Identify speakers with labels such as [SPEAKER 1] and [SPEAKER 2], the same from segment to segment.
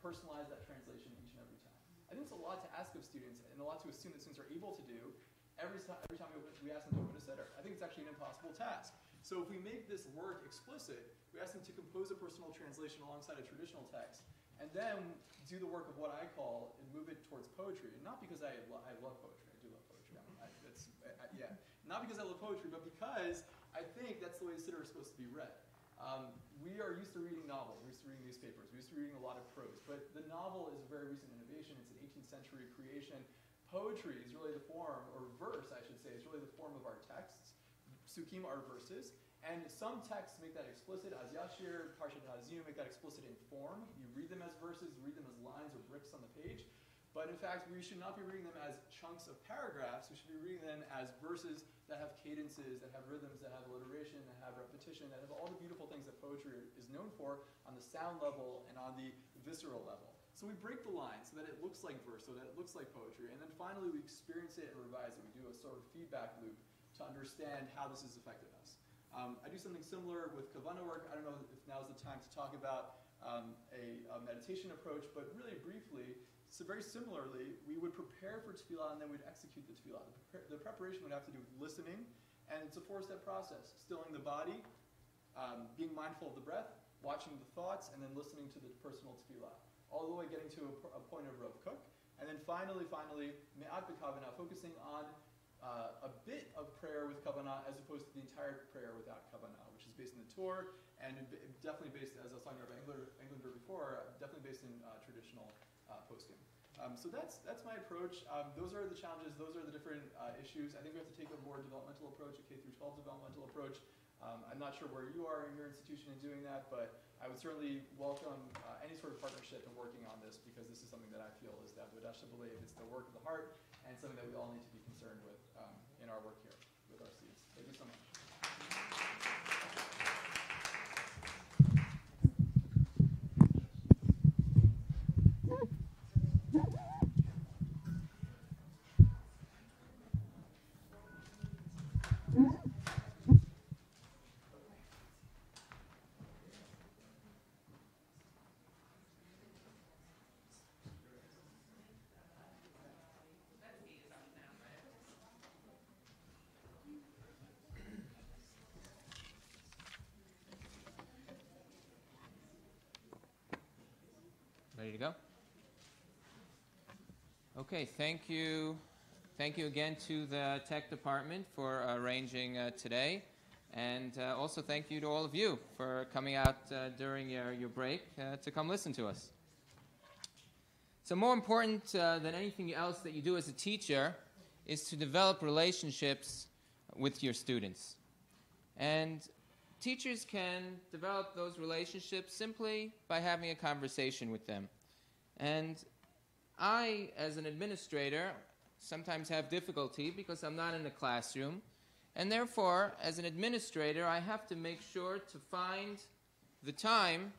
[SPEAKER 1] personalize that translation each and every time. I think it's a lot to ask of students and a lot to assume that students are able to do every time we ask them to open a sitter. I think it's actually an impossible task. So if we make this work explicit, we ask them to compose a personal translation alongside a traditional text, and then do the work of what I call and move it towards poetry. And not because I love poetry. I do love poetry. Yeah. Not because I love poetry, but because I think that's the way a sitter is supposed to be read. We are used to reading novels. We're used to reading newspapers. We're used to reading a lot of prose. But the novel is a very recent innovation. It's an 18th century creation. Poetry is really the form, or verse, I should say, is really the form of our texts. Psukim are verses. And some texts make that explicit. Az Yashir, Parshat Hazim make that explicit in form. You read them as verses, you read them as lines or bricks on the page. But in fact, we should not be reading them as chunks of paragraphs. We should be reading them as verses that have cadences, that have rhythms, that have alliteration, that have repetition, that have all the beautiful things that poetry is known for on the sound level and on the visceral level. So we break the line so that it looks like verse, so that it looks like poetry. And then finally, we experience it and revise it. We do a sort of feedback loop to understand how this has affected us. I do something similar with Kavanah work. I don't know if now's the time to talk about a meditation approach, but really briefly, so very similarly, we would prepare for tefillah and then we'd execute the tefillah. The preparation would have to do with listening, and it's a four-step process. Stilling the body, being mindful of the breath, watching the thoughts, and then listening to the personal tefillah. All the way getting to a point of Rav Kook. And then finally, me'at b'kavanah, focusing on a bit of prayer with kavanah as opposed to the entire prayer without kavanah, which is based in the Torah and definitely based, as I was talking about Englander before, definitely based in traditional posting. So that's my approach. Those are the challenges. Those are the different issues. I think we have to take a more developmental approach, a K through 12 developmental approach. I'm not sure where you are in your institution in doing that, but I would certainly welcome any sort of partnership in working on this, because this is something that I feel is that it's the work of the heart and something that we all need to be concerned with in our work here with our students. Thank you so much.
[SPEAKER 2] Ready to go? Okay, thank you. Thank you again to the tech department for arranging today. And also thank you to all of you for coming out during your break to come listen to us. So more important than anything else that you do as a teacher is to develop relationships with your students. And teachers can develop those relationships simply by having a conversation with them. And I, as an administrator, sometimes have difficulty because I'm not in a classroom. And therefore, as an administrator, I have to make sure to find the time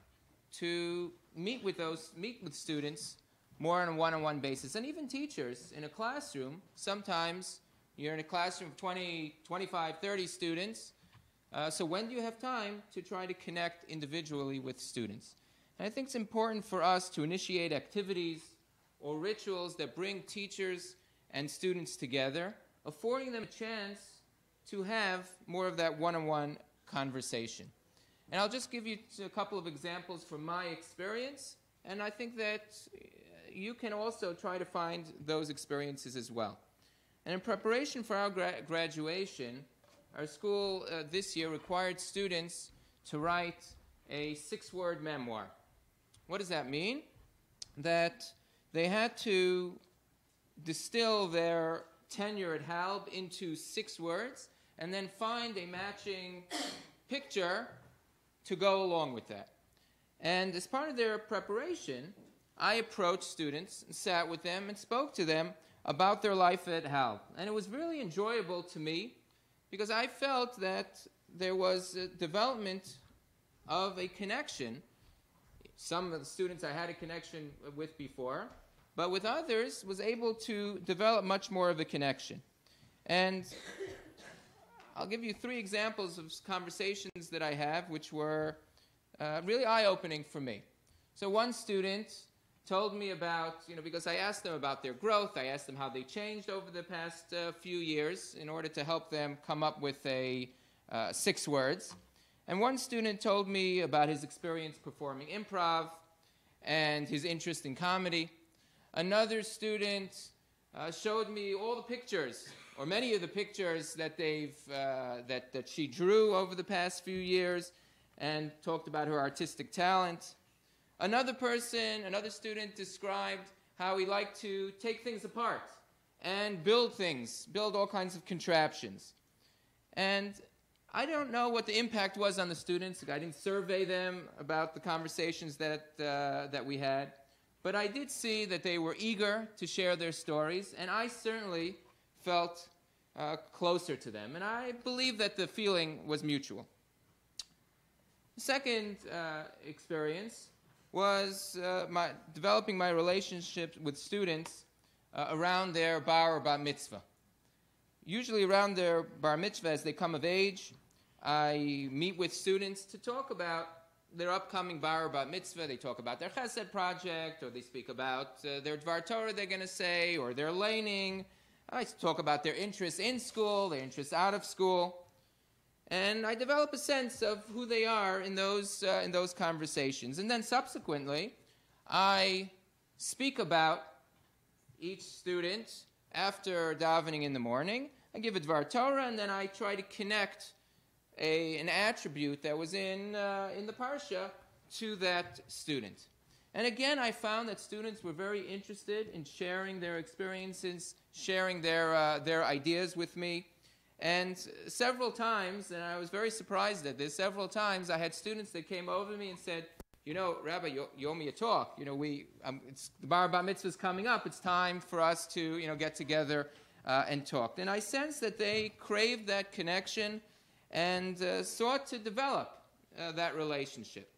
[SPEAKER 2] to meet with students more on a one-on-one basis. And even teachers in a classroom, sometimes you're in a classroom of 20, 25, 30 students. So when do you have time to try to connect individually with students? And I think it's important for us to initiate activities or rituals that bring teachers and students together, affording them a chance to have more of that one-on-one conversation. And I'll just give you a couple of examples from my experience, and I think that you can also try to find those experiences as well. And in preparation for our graduation, our school this year required students to write a 6-word memoir. What does that mean? That they had to distill their tenure at Halb into 6 words and then find a matching picture to go along with that. And as part of their preparation, I approached students and sat with them and spoke to them about their life at Halb. And it was really enjoyable to me because I felt that there was a development of a connection. Some of the students I had a connection with before, but with others was able to develop much more of a connection. And I'll give you 3 examples of conversations that I have which were really eye-opening for me. So one student told me about, because I asked them about their growth, I asked them how they changed over the past few years in order to help them come up with 6 words. And one student told me about his experience performing improv and his interest in comedy. Another student showed me all the pictures, or many of the pictures that that she drew over the past few years, and talked about her artistic talent. Another student described how he liked to take things apart and build all kinds of contraptions. And I don't know what the impact was on the students. I didn't survey them about the conversations that we had. But I did see that they were eager to share their stories, and I certainly felt closer to them. And I believe that the feeling was mutual. The second experience was developing my relationship with students around their bar or bat mitzvah. Usually around their bar mitzvah, as they come of age, I meet with students to talk about their upcoming bar or bat mitzvah. They talk about their chesed project, or they speak about their dvar Torah they're going to say, or their laning. I talk about their interests in school, their interests out of school. And I develop a sense of who they are in those conversations. And then subsequently, I speak about each student after davening in the morning. I give a dvar Torah, and then I try to connect an attribute that was in the parsha to that student. And again, I found that students were very interested in sharing their experiences, sharing their ideas with me. And several times, and I was very surprised at this, several times I had students that came over to me and said, Rabbi, you owe me a talk. It's the bar bat mitzvah is coming up. It's time for us to, get together and talk. And I sensed that they craved that connection and sought to develop that relationship.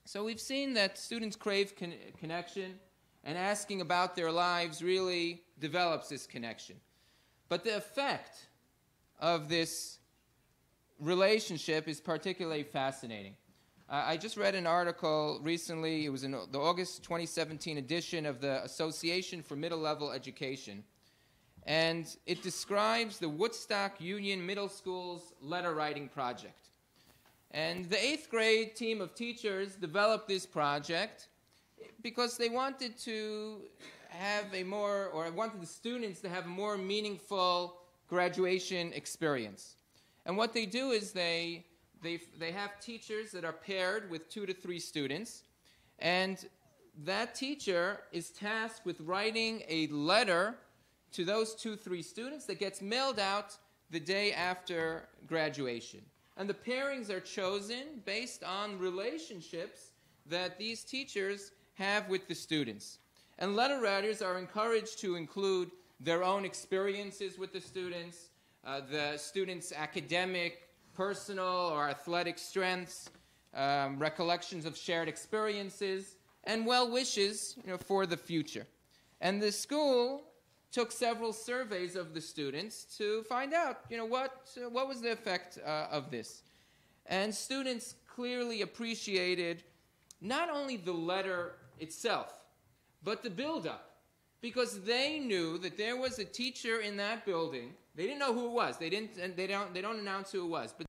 [SPEAKER 2] So we've seen that students crave connection, and asking about their lives really develops this connection. But the effect of this relationship is particularly fascinating. I just read an article recently. It was in the August 2017 edition of the Association for Middle Level Education. And it describes the Woodstock Union Middle School's letter writing project. And the 8th grade team of teachers developed this project because they wanted to have wanted the students to have a more meaningful graduation experience. And what they do is they have teachers that are paired with 2 to 3 students, and that teacher is tasked with writing a letter to those 2-3 students that gets mailed out the day after graduation. And the pairings are chosen based on relationships that these teachers have with the students. And letter writers are encouraged to include their own experiences with the students' academic, personal, or athletic strengths, recollections of shared experiences, and well wishes for the future. And the school took several surveys of the students to find out what was the effect of this. And students clearly appreciated not only the letter itself, but the build-up. Because they knew that there was a teacher in that building. They didn't know who it was. They don't announce who it was. But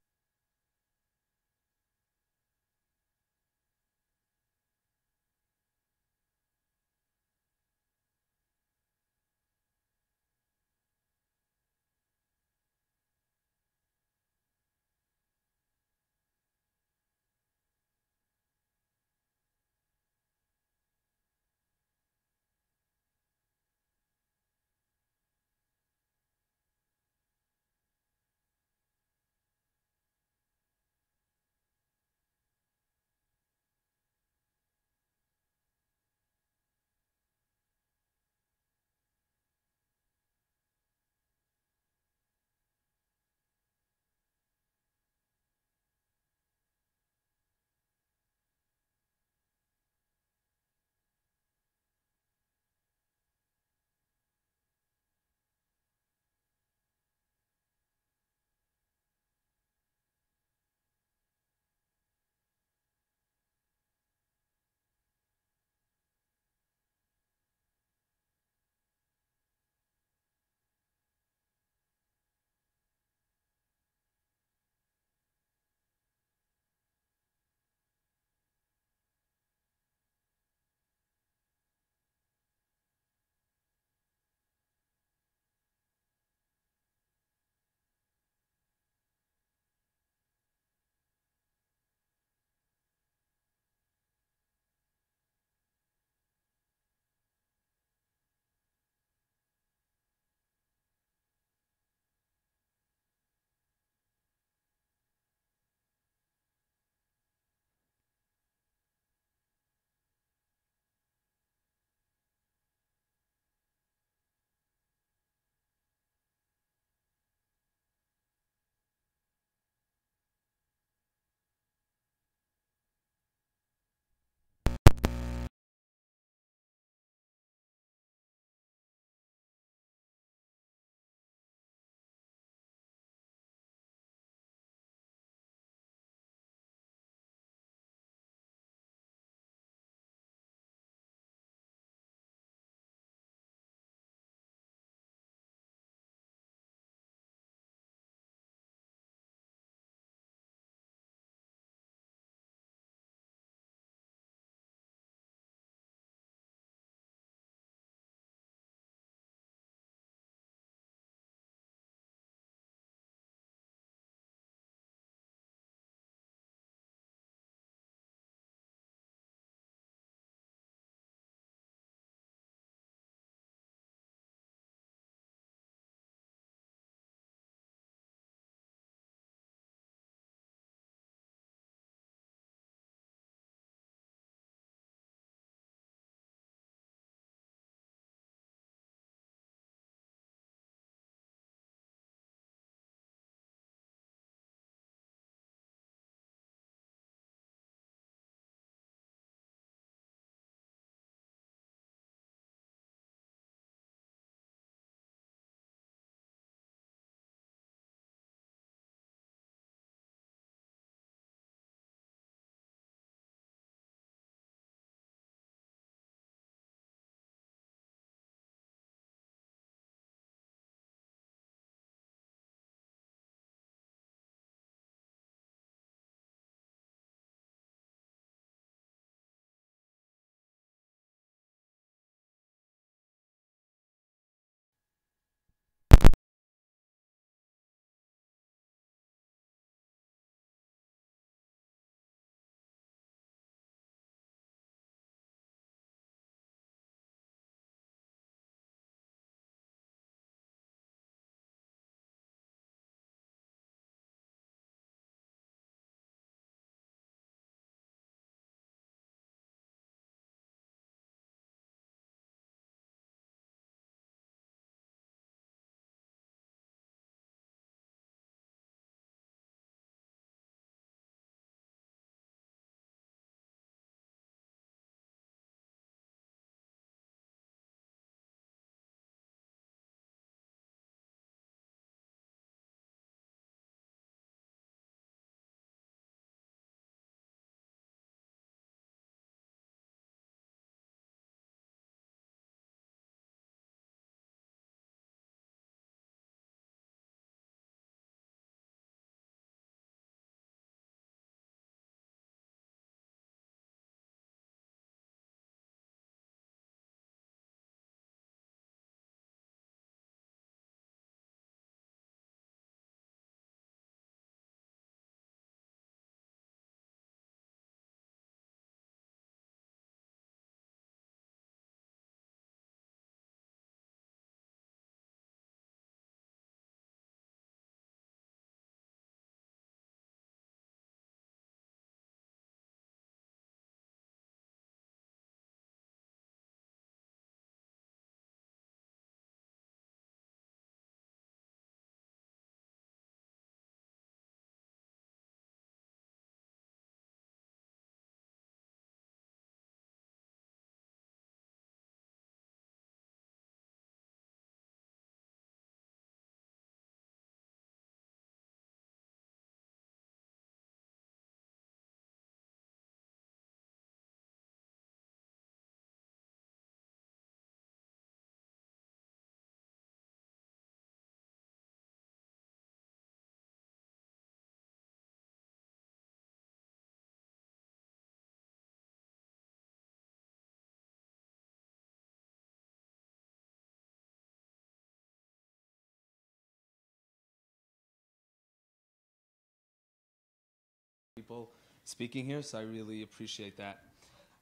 [SPEAKER 3] people speaking here, so I really appreciate that.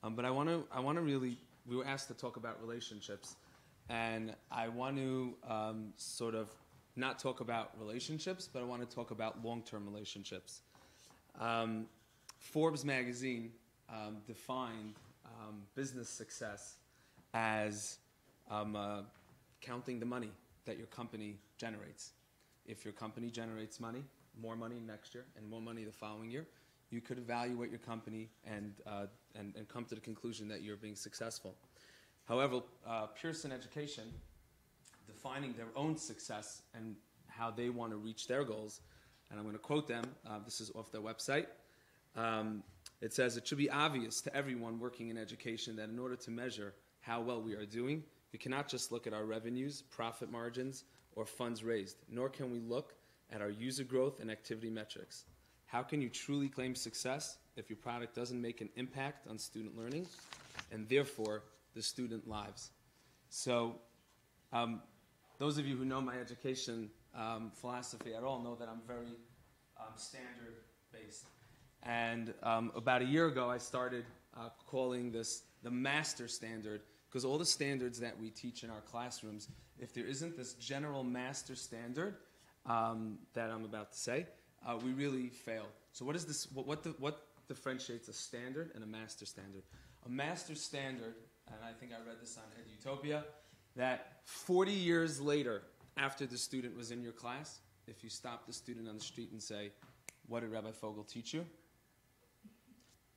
[SPEAKER 3] But I want to really, we were asked to talk about relationships, and I want to sort of not talk about relationships, but I want to talk about long-term relationships. Forbes magazine defined business success as counting the money that your company generates. If your company generates money, more money next year and more money the following year, you could evaluate your company and come to the conclusion that you're being successful. However, Pearson Education, defining their own success and how they want to reach their goals, and I'm going to quote them, this is off their website. It says, "It should be obvious to everyone working in education that in order to measure how well we are doing, we cannot just look at our revenues, profit margins, or funds raised, nor can we look at our user growth and activity metrics. How can you truly claim success if your product doesn't make an impact on student learning and therefore the student lives?" So those of you who know my education philosophy at all know that I'm very standard-based. And about a year ago, I started calling this the master standard, because all the standards that we teach in our classrooms, if there isn't this general master standard that I'm about to say, we really fail. So what is this? What differentiates a standard and a master standard? A master standard, and I think I read this on Edutopia, that 40 years later, after the student was in your class, if you stop the student on the street and say, "What did Rabbi Fogel teach you?"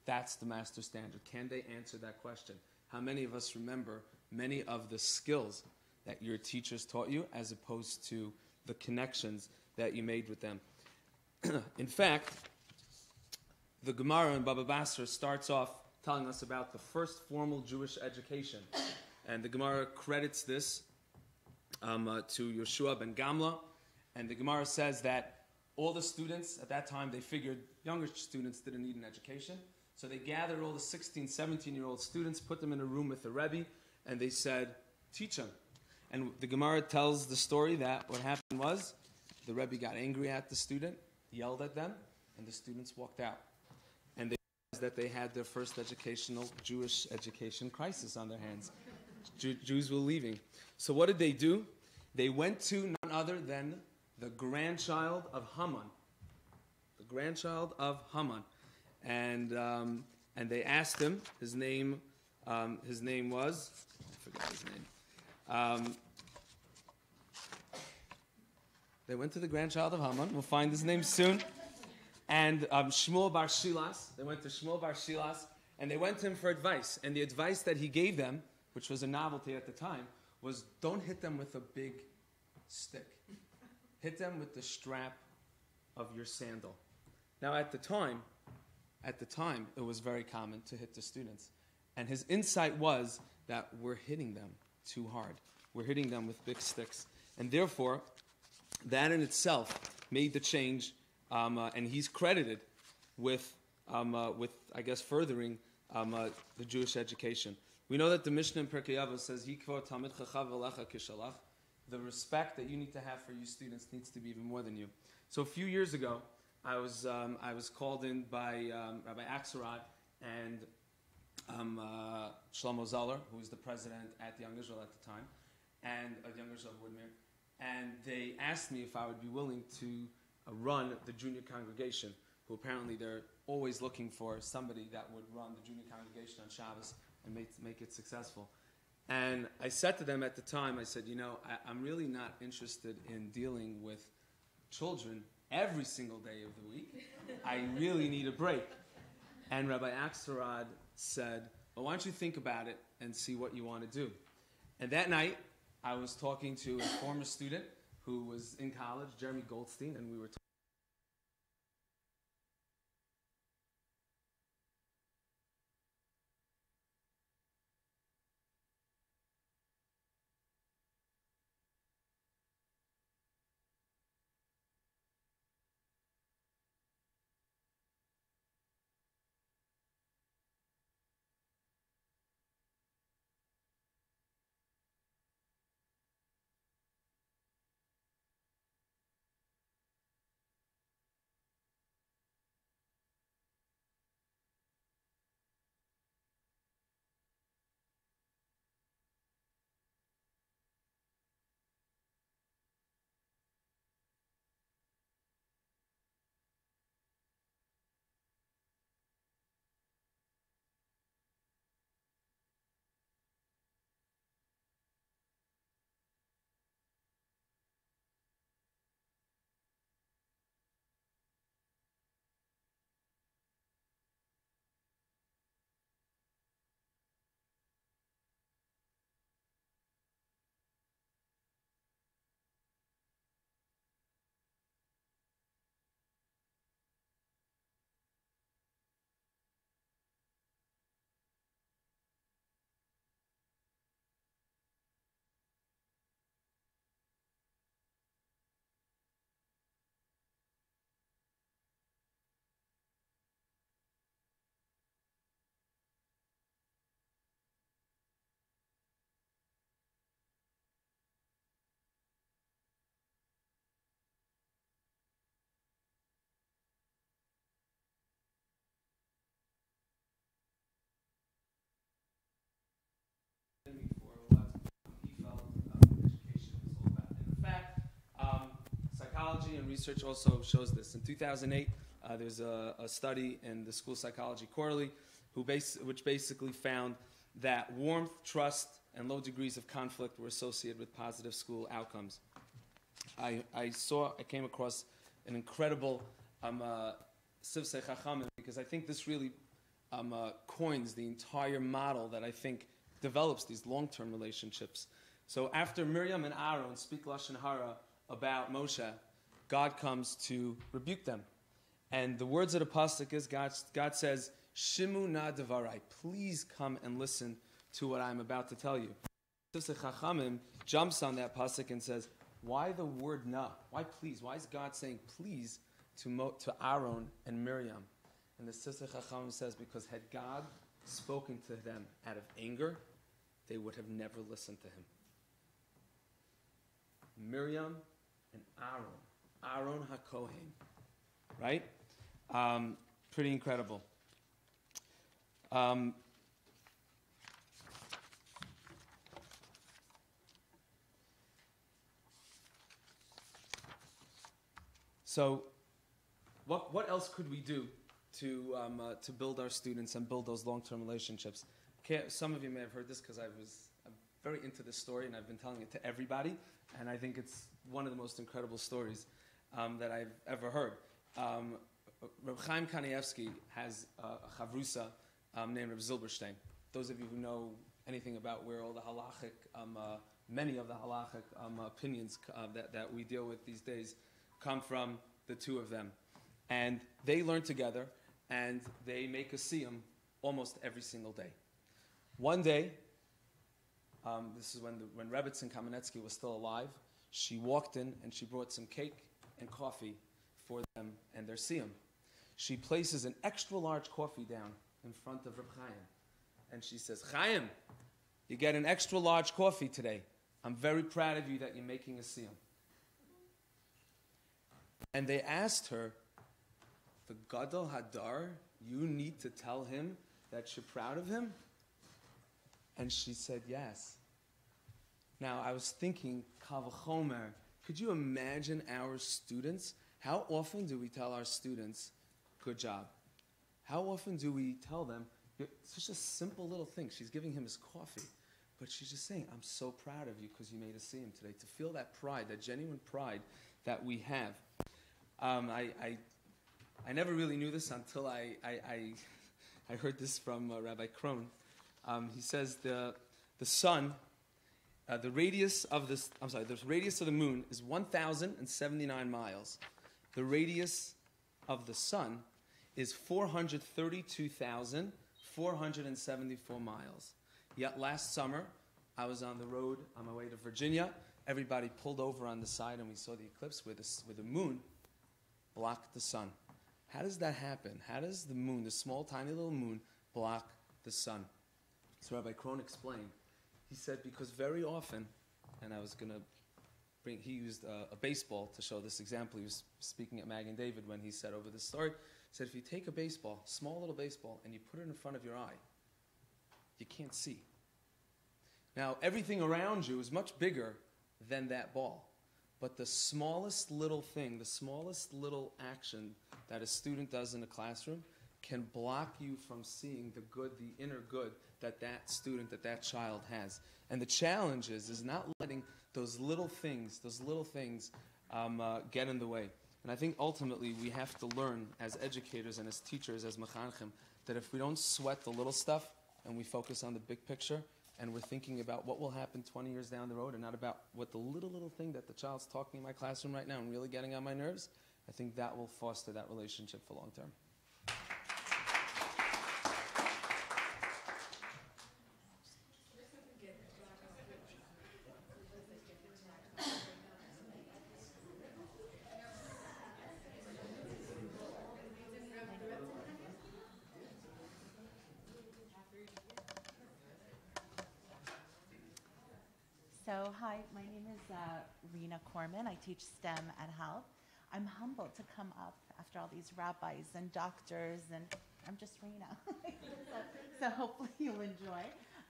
[SPEAKER 3] That's the master standard. Can they answer that question? How many of us remember many of the skills that your teachers taught you as opposed to the connections that you made with them? In fact, the Gemara in Baba Basra starts off telling us about the first formal Jewish education. And the Gemara credits this to Yeshua ben Gamla. And the Gemara says that all the students at that time, they figured younger students didn't need an education. So they gathered all the 16, 17-year-old students, put them in a room with the Rebbe, and they said, "Teach them." And the Gemara tells the story that what happened was the Rebbe got angry at the student, yelled at them, and the students walked out. And they realized that they had their first Jewish education crisis on their hands. Jews were leaving. So what did they do? They went to none other than the grandchild of Haman. The grandchild of Haman. And they asked him, his name was, I forgot his name. They went to the grandchild of Haman. We'll find his name soon. And Shmuel Bar Shilas. They went to Shmuel Bar Shilas, and they went to him for advice. And the advice that he gave them, which was a novelty at the time, was don't hit them with a big stick. Hit them with the strap of your sandal. Now, at the time, it was very common to hit the students. And his insight was that we're hitting them too hard. We're hitting them with big sticks. And therefore, that in itself made the change, and he's credited with I guess, furthering the Jewish education. We know that the Mishnah in Pirkei Avos says, "Yikvor talmid chachav v'lecha kishalach." The respect that you need to have for your students needs to be even more than you. So a few years ago, I was called in by Rabbi Axelrod and Shlomo Zoller, who was the president at Young Israel at the time, and Young Israel of Woodmere, and they asked me if I would be willing to run the junior congregation, who apparently they're always looking for somebody that would run the junior congregation on Shabbos and make it successful. And I said to them at the time, I said, I'm really not interested in dealing with children every single day of the week. I really need a break. And Rabbi Axelrod said, "Well, why don't you think about it and see what you want to do?" And that night, I was talking to a former student who was in college, Jeremy Goldstein, and we were talking psychology and research also shows this. In 2008, there's a study in the School Psychology Quarterly which basically found that warmth, trust, and low degrees of conflict were associated with positive school outcomes. I came across an incredible Sivsei Chachamim, because I think this really coins the entire model that I think develops these long-term relationships. So after Miriam and Aaron speak Lashon Hara about Moshe, God comes to rebuke them. And the words of the pasuk is, God says, Shimu na devarai, please come and listen to what I'm about to tell you. Sivsei Chachamim jumps on that pasuk and says, why the word na? Why please? Why is God saying please to Aaron and Miriam? And the Sivsei Chachamim says, because had God spoken to them out of anger, they would have never listened to him. Miriam and Aaron HaKohen, right? Pretty incredible. So, what else could we do to build our students and build those long-term relationships? Some of you may have heard this because I'm very into this story and I've been telling it to everybody, and I think it's one of the most incredible stories that I've ever heard. Reb Chaim Kanievsky has a chavrusa named Reb Zilberstein. Those of you who know anything about where all the halachic, many of the halachic opinions that we deal with these days come from the two of them. And they learn together, and they make a siyum almost every single day. One day, this is when Rebbetzin Kamenetsky was still alive, she walked in and she brought some cake and coffee for them and their siyum. She places an extra large coffee down in front of Reb Chaim. And she says, Chaim, you get an extra large coffee today. I'm very proud of you that you're making a siyum. And they asked her, the Gadol Hadar, you need to tell him that you're proud of him? And she said, yes. Now, I was thinking, Kal V'chomer, could you imagine our students? How often do we tell our students, good job? How often do we tell them, it's just a simple little thing. She's giving him his coffee. But she's just saying, I'm so proud of you because you made us see him today. To feel that pride, that genuine pride that we have. I never really knew this until I heard this from Rabbi Krohn. He says the sun, the radius of the moon is 1,079 miles. The radius of the sun is 432,474 miles. Yet last summer, I was on the road on my way to Virginia. Everybody pulled over on the side, and we saw the eclipse where the moon blocked the sun. How does that happen? How does the moon, the small, tiny little moon, block the sun? So Rabbi Krohn explained. He said, because very often, and I was going to bring, he used a baseball to show this example. He was speaking at Mag and David when he said over this story. He said, if you take a baseball, small little baseball, and you put it in front of your eye, you can't see. Now, everything around you is much bigger than that ball. But the smallest little thing, the smallest little action that a student does in a classroom can block you from seeing the good, the inner good that student, that child has. And the challenge is not letting those little things get in the way. And I think ultimately we have to learn as educators and as teachers, as mechanchim, that if we don't sweat the little stuff and we focus on the big picture, and we're thinking about what will happen 20 years down the road and not about what the little thing that the child's talking in my classroom right now and really getting on my nerves, I think that will foster that relationship for long term.
[SPEAKER 4] So, hi, my name is Rena Corman. I teach STEM at Halb. I'm humbled to come up after all these rabbis and doctors, and I'm just Rena. so hopefully you'll enjoy.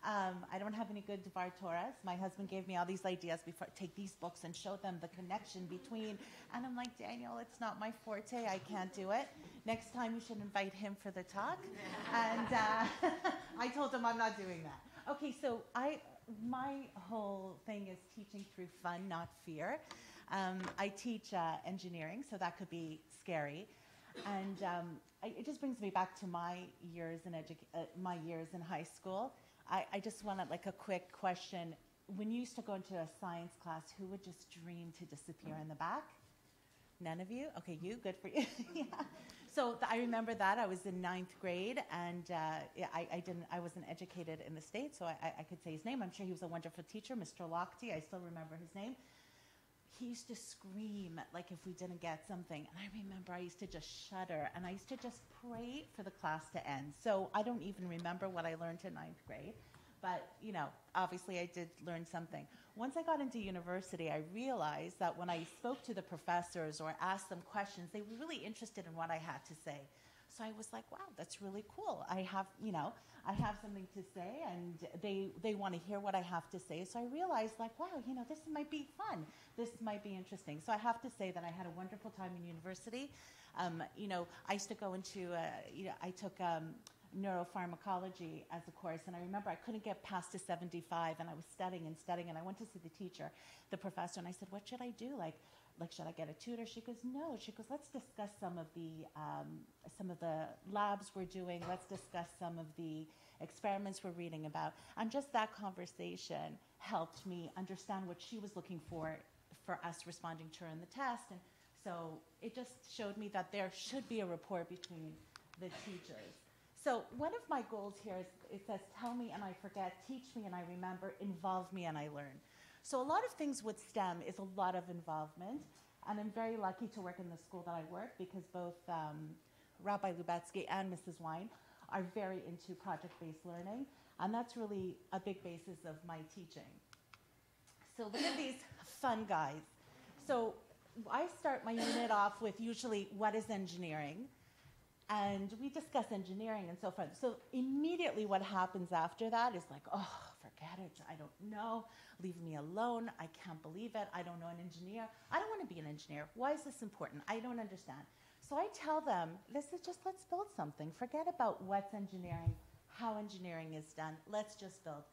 [SPEAKER 4] I don't have any good Devar Torahs. My husband gave me all these ideas before. Take these books and show them the connection between. And I'm like, Daniel, it's not my forte. I can't do it. Next time you should invite him for the talk. And I told him I'm not doing that. Okay, so my whole thing is teaching through fun, not fear. I teach engineering, so that could be scary. And it just brings me back to my years in high school. I just wanted like a quick question. When you used to go into a science class, who would just dream to disappear in the back? None of you? Okay, you, good for you. Yeah. So I remember that. I was in 9th grade, and I wasn't educated in the States, so I could say his name. I'm sure he was a wonderful teacher, Mr. Lochte. I still remember his name. He used to scream like if we didn't get something. And I remember I used to just shudder, and I used to just pray for the class to end. So I don't even remember what I learned in 9th grade. But, you know, obviously I did learn something. Once I got into university, I realized that when I spoke to the professors or asked them questions, they were really interested in what I had to say. So I was like, wow, that's really cool. I have something to say, and they want to hear what I have to say. So I realized, like, wow, this might be fun. This might be interesting. So I have to say that I had a wonderful time in university. I used to go into, I took neuropharmacology as a course, and I remember I couldn't get past a 75, and I was studying, and I went to see the teacher, the professor, and I said, what should I do? Like, should I get a tutor? She goes, no. She goes, let's discuss some of the labs we're doing. Let's discuss some of the experiments we're reading about. And just that conversation helped me understand what she was looking for us responding to her in the test. And so it just showed me that there should be a rapport between the teachers. So one of my goals here is, it says, tell me and I forget, teach me and I remember, involve me and I learn. So a lot of things with STEM is a lot of involvement, and I'm very lucky to work in the school that I work because both Rabbi Lubetsky and Mrs. Wine are very into project-based learning, and that's really a big basis of my teaching. So look at these fun guys. So I start my unit off with usually, what is engineering? And we discuss engineering and so forth. So immediately what happens after that is like, oh, forget it. I don't know. Leave me alone. I can't believe it. I don't know an engineer. I don't want to be an engineer. Why is this important? I don't understand. So I tell them, this is just, let's build something. Forget about what's engineering, how engineering is done. Let's just build.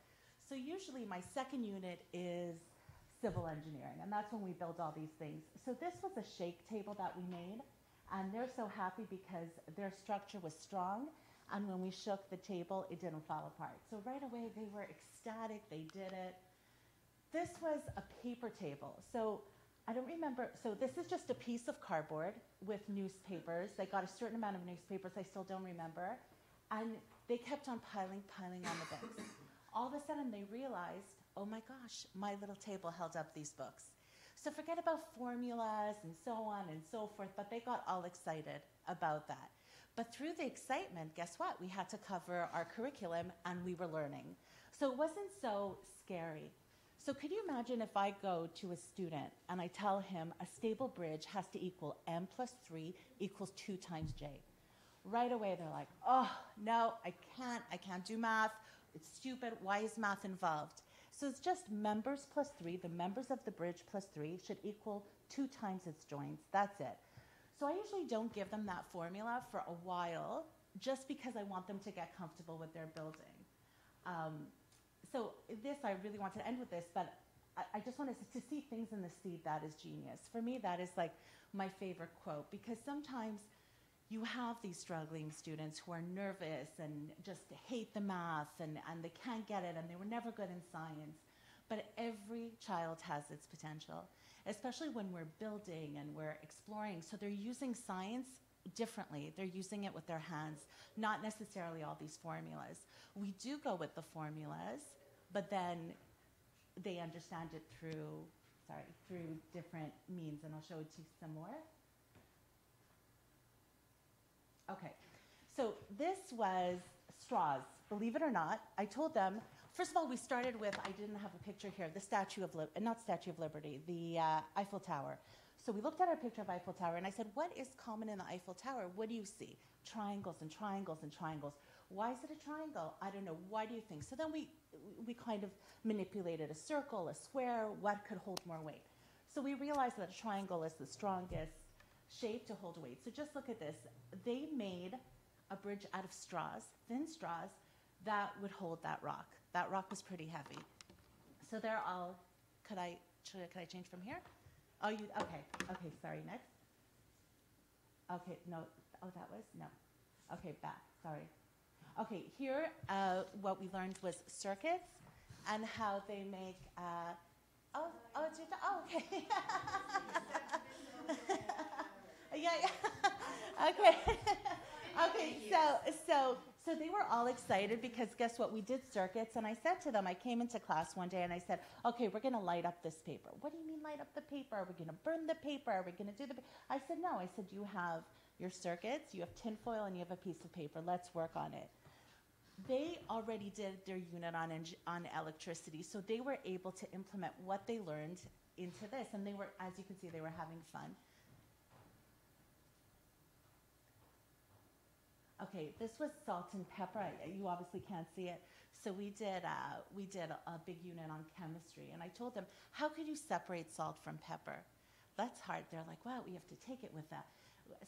[SPEAKER 4] So usually my second unit is civil engineering, and that's when we build all these things. So this was a shake table that we made. And they're so happy because their structure was strong, and when we shook the table, it didn't fall apart. So right away, they were ecstatic. They did it. This was a paper table. So I don't remember. So this is just a piece of cardboard with newspapers. They got a certain amount of newspapers. I still don't remember. And they kept on piling on the books. All of a sudden, they realized, oh my gosh, my little table held up these books. So forget about formulas and so on and so forth, but they got all excited about that. But through the excitement, guess what? We had to cover our curriculum, and we were learning. So it wasn't so scary. So could you imagine if I go to a student and I tell him a stable bridge has to equal m plus 3 equals 2 times j? Right away, they're like, oh, no, I can't do math. It's stupid. Why is math involved? So it's just members plus 3, the members of the bridge plus 3 should equal 2 times its joints. That's it. So I usually don't give them that formula for a while, just because I want them to get comfortable with their building. So this, I really want to end with this, but I just wanted to see things in the seed that is genius. For me, that is like my favorite quote, because sometimes you have these struggling students who are nervous and just hate the math, and they can't get it, and they were never good in science. But every child has its potential, especially when we're building and we're exploring. So they're using science differently. They're using it with their hands, not necessarily all these formulas. We do go with the formulas, but then they understand it through different means, and I'll show it to you some more. Okay, so this was straws, believe it or not. I told them, first of all, we started with, I didn't have a picture here, the Statue of Liberty, not Statue of Liberty, the Eiffel Tower. So we looked at our picture of Eiffel Tower, and I said, what is common in the Eiffel Tower? What do you see? Triangles and triangles and triangles. Why is it a triangle? I don't know. Why do you think? So then we kind of manipulated a circle, a square, what could hold more weight. So we realized that a triangle is the strongest shape to hold weight. So just look at this. They made a bridge out of straws, thin straws, that would hold that rock. That rock was pretty heavy. So they're all, could I change from here? Oh, okay, sorry, next. Okay, no, oh, that was, no. Okay, back, sorry. Okay, here, what we learned was circuits and how they make, okay. Yeah. Okay. Okay, so they were all excited because guess what? We did circuits, and I said to them, I came into class one day and I said, okay, we're going to light up this paper. What do you mean light up the paper? Are we going to burn the paper? Are we going to do the I said, no. I said, you have your circuits, you have tinfoil, and you have a piece of paper. Let's work on it. They already did their unit on electricity, so they were able to implement what they learned into this, and they were, as you can see, they were having fun. Okay, this was salt and pepper. You obviously can't see it. So we did a big unit on chemistry, and I told them, how could you separate salt from pepper? That's hard. They're like, wow, we have to take it with that.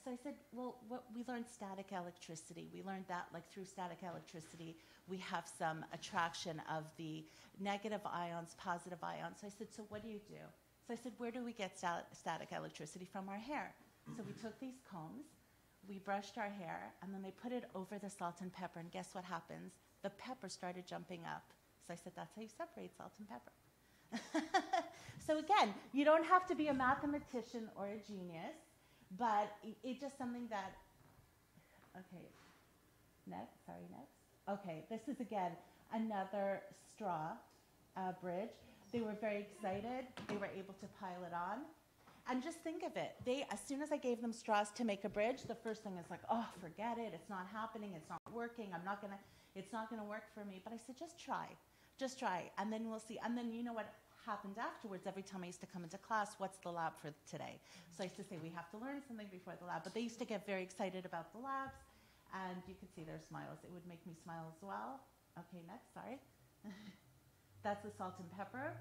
[SPEAKER 4] So I said, well, we learned static electricity. We learned that, like, through static electricity, we have some attraction of the negative ions, positive ions. So I said, so what do you do? So I said, where do we get static electricity? From our hair. So we took these combs, we brushed our hair, and then they put it over the salt and pepper, and guess what happens? The pepper started jumping up. So I said, that's how you separate salt and pepper. So again, you don't have to be a mathematician or a genius, but it's just something that, okay, next. Okay, this is again another straw bridge. They were very excited. They were able to pile it on. And just think of it. As soon as I gave them straws to make a bridge, the first thing is like, oh, forget it. It's not happening. It's not working. It's not gonna work for me. But I said, just try, and then we'll see. And then you know what happened afterwards? Every time I used to come into class, what's the lab for today? So I used to say, we have to learn something before the lab. But they used to get very excited about the labs, and you could see their smiles. It would make me smile as well. Okay, next, sorry. That's the salt and pepper.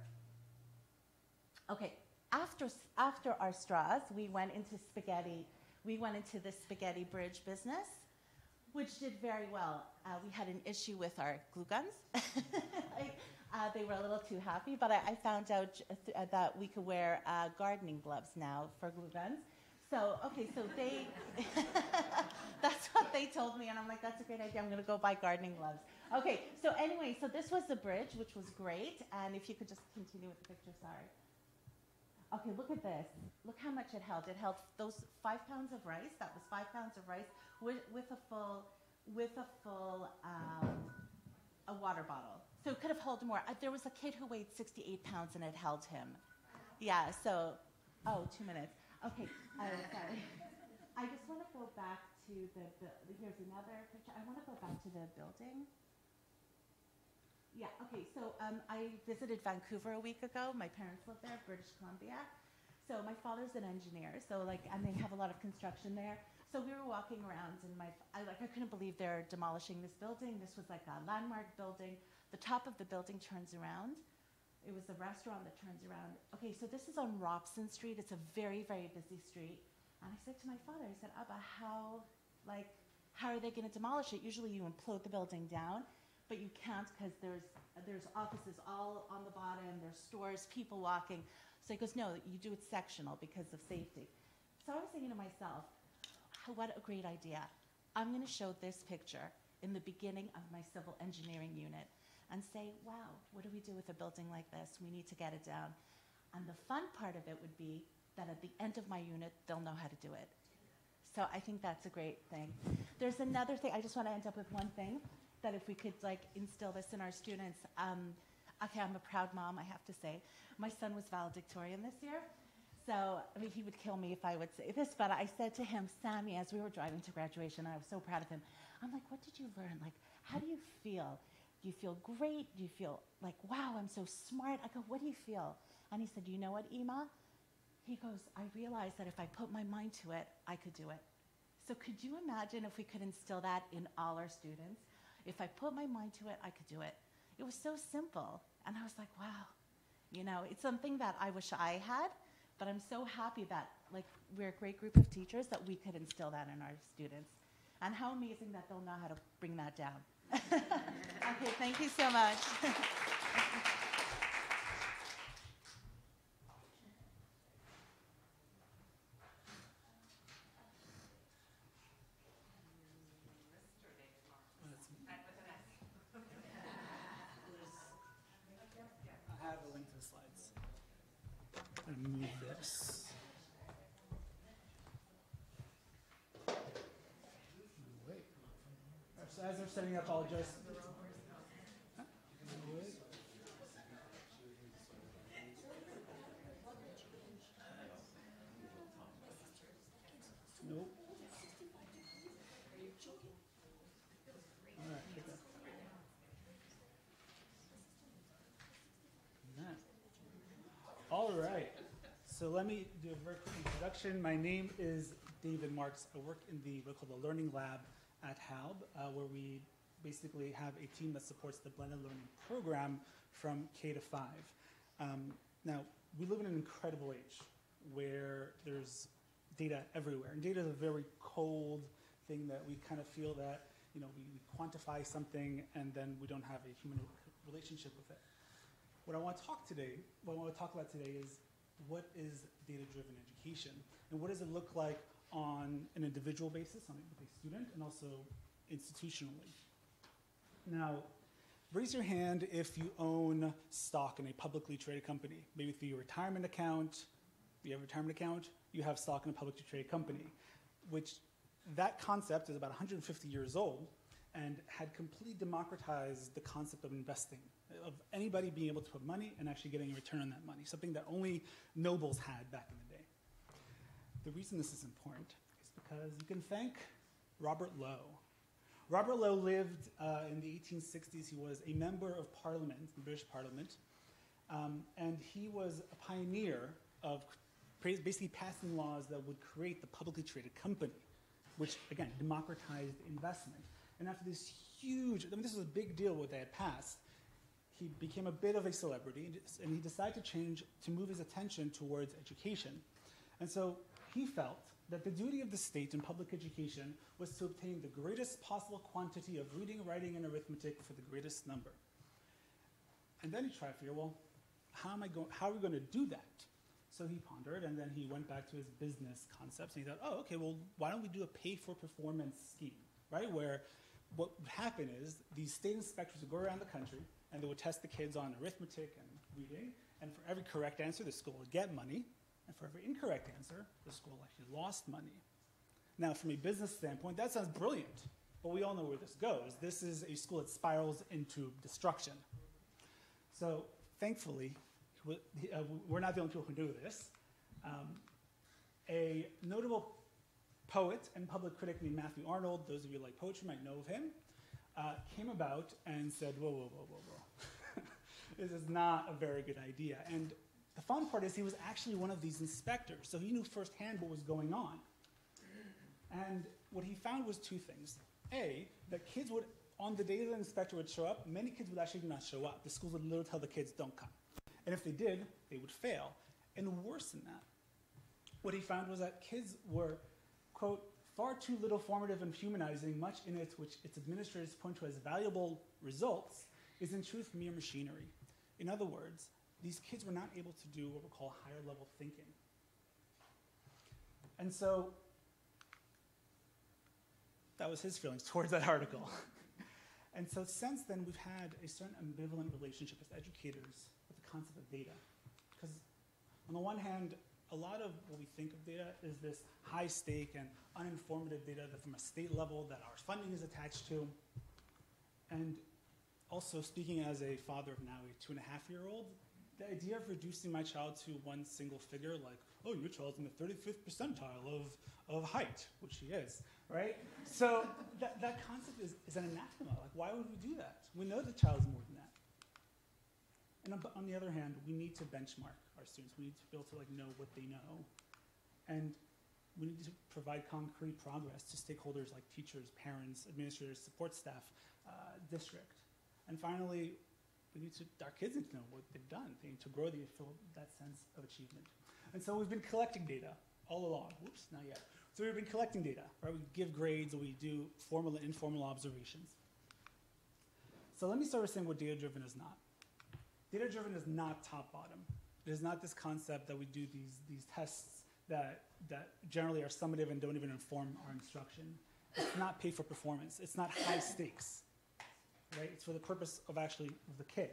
[SPEAKER 4] Okay. After our straws, we went into spaghetti. We went into the spaghetti bridge business, which did very well. We had an issue with our glue guns. They were a little too happy, but I found out that we could wear gardening gloves now for glue guns. So they, that's what they told me, and I'm like, that's a great idea. I'm going to go buy gardening gloves. Okay, so anyway, so this was the bridge, which was great. And if you could just continue with the picture, sorry. Okay, look at this. Look how much it held. It held those 5 pounds of rice. That was 5 pounds of rice with a full a water bottle. So it could have held more. There was a kid who weighed 68 pounds and it held him. Yeah. So, 2 minutes. Okay. Sorry. I just want to go back to here's another picture. I want to go back to the building. Yeah, okay, so I visited Vancouver a week ago. My parents live there, British Columbia. So my father's an engineer, and they have a lot of construction there. So we were walking around, and I couldn't believe they're demolishing this building. This was like a landmark building. The top of the building turns around. It was a restaurant that turns around. Okay, so this is on Robson Street. It's a very, very busy street. And I said to my father, I said, Abba, how are they going to demolish it? Usually you implode the building down, but you can't because there's offices all on the bottom, there's stores, people walking. So he goes, no, you do it sectional because of safety. So I was thinking to myself, what a great idea. I'm going to show this picture in the beginning of my civil engineering unit and say, wow, what do we do with a building like this? We need to get it down. And the fun part of it would be that at the end of my unit, they'll know how to do it. So I think that's a great thing. There's another thing, I just want to end up with one thing, that if we could instill this in our students. Okay, I'm a proud mom, I have to say. My son was valedictorian this year. So, I mean, he would kill me if I would say this, but I said to him, Sammy, as we were driving to graduation, I was so proud of him. I'm like, what did you learn? Like, how do you feel? Do you feel great? Do you feel like, wow, I'm so smart? I go, what do you feel? And he said, you know what, Ema? he goes, I realized that if I put my mind to it, I could do it. So could you imagine if we could instill that in all our students? If I put my mind to it, I could do it. It was so simple. And I was like, wow, you know, it's something that I wish I had, but I'm so happy that like we're a great group of teachers that we could instill that in our students. And how amazing that they'll know how to bring that down. Okay, thank you so much.
[SPEAKER 5] I have a link to the slides. I'm gonna move this. Wait. So as they're setting up, I'll just. Wait. Nope. All right. Okay. Nice. All right. So let me do a very quick introduction. My name is David Marks. I work in what we call the Learning Lab at Halb, where we basically have a team that supports the blended learning program from K to 5. Now, we live in an incredible age where there's data everywhere. And data is a very cold thing that we kind of feel that, you know, we quantify something and then we don't have a human relationship with it. What I want to talk about today is what is data-driven education and what does it look like on an individual basis, with a student, and also institutionally. Now, raise your hand if you own stock in a publicly traded company. Maybe through your retirement account. If you have a retirement account, you have stock in a publicly traded company, which that concept is about 150 years old and had completely democratized the concept of investing, of anybody being able to put money and actually getting a return on that money, something that only nobles had back in the day. The reason this is important is because you can thank Robert Lowe. Robert Lowe lived in the 1860s. He was a member of Parliament, the British Parliament, and he was a pioneer of basically passing laws that would create the publicly traded company, which, again, democratized investment. And after this huge, this was a big deal what they had passed, he became a bit of a celebrity, and he decided to move his attention towards education. And so he felt that the duty of the state in public education was to obtain the greatest possible quantity of reading, writing, and arithmetic for the greatest number. And then he tried to figure, well, how are we going to do that? So he pondered, and then he went back to his business concepts, and he thought, oh, okay, well, why don't we do a pay-for-performance scheme, right? Where what would happen is these state inspectors would go around the country, and they would test the kids on arithmetic and reading, and for every correct answer, the school would get money, and for every incorrect answer, the school actually lost money. Now, from a business standpoint, that sounds brilliant, but we all know where this goes. This is a school that spirals into destruction. So, thankfully, we're not the only people who do this. A notable poet and public critic named Matthew Arnold, those of you who like poetry might know of him, came about and said, whoa, whoa, whoa, whoa, whoa. This is not a very good idea. And the fun part is he was actually one of these inspectors, so he knew firsthand what was going on. And what he found was two things. A, that kids would, on the day the inspector would show up, many kids would actually not show up. The schools would literally tell the kids, don't come. And if they did, they would fail. And worse than that, what he found was that kids were, quote, far too little formative and humanizing, much in it which its administrators point to as valuable results is in truth mere machinery. In other words, these kids were not able to do what we call higher level thinking. And so that was his feelings towards that article. And so since then, we've had a certain ambivalent relationship as educators with the concept of data. Because on the one hand, a lot of what we think of data is this high stake and uninformative data that from a state level that our funding is attached to. And also speaking as a father of now a 2.5-year-old, the idea of reducing my child to one single figure, like, oh, your child's in the 35th percentile of height, which he is, right? So that concept is an anathema. Like, why would we do that? We know the child's more than that. And on the other hand, we need to benchmark our students. We need to be able to know what they know. And we need to provide concrete progress to stakeholders like teachers, parents, administrators, support staff, district. And finally, our kids need to know what they've done. They need to grow, they need to feel that sense of achievement. And so we've been collecting data all along. Whoops, not yet. So we've been collecting data, right? We give grades, we do formal and informal observations. So let me start with saying what data-driven is not. Data-driven is not top-bottom. It is not this concept that we do these tests that generally are summative and don't even inform our instruction. It's not pay for performance. It's not high stakes, right? It's for the purpose of the kid,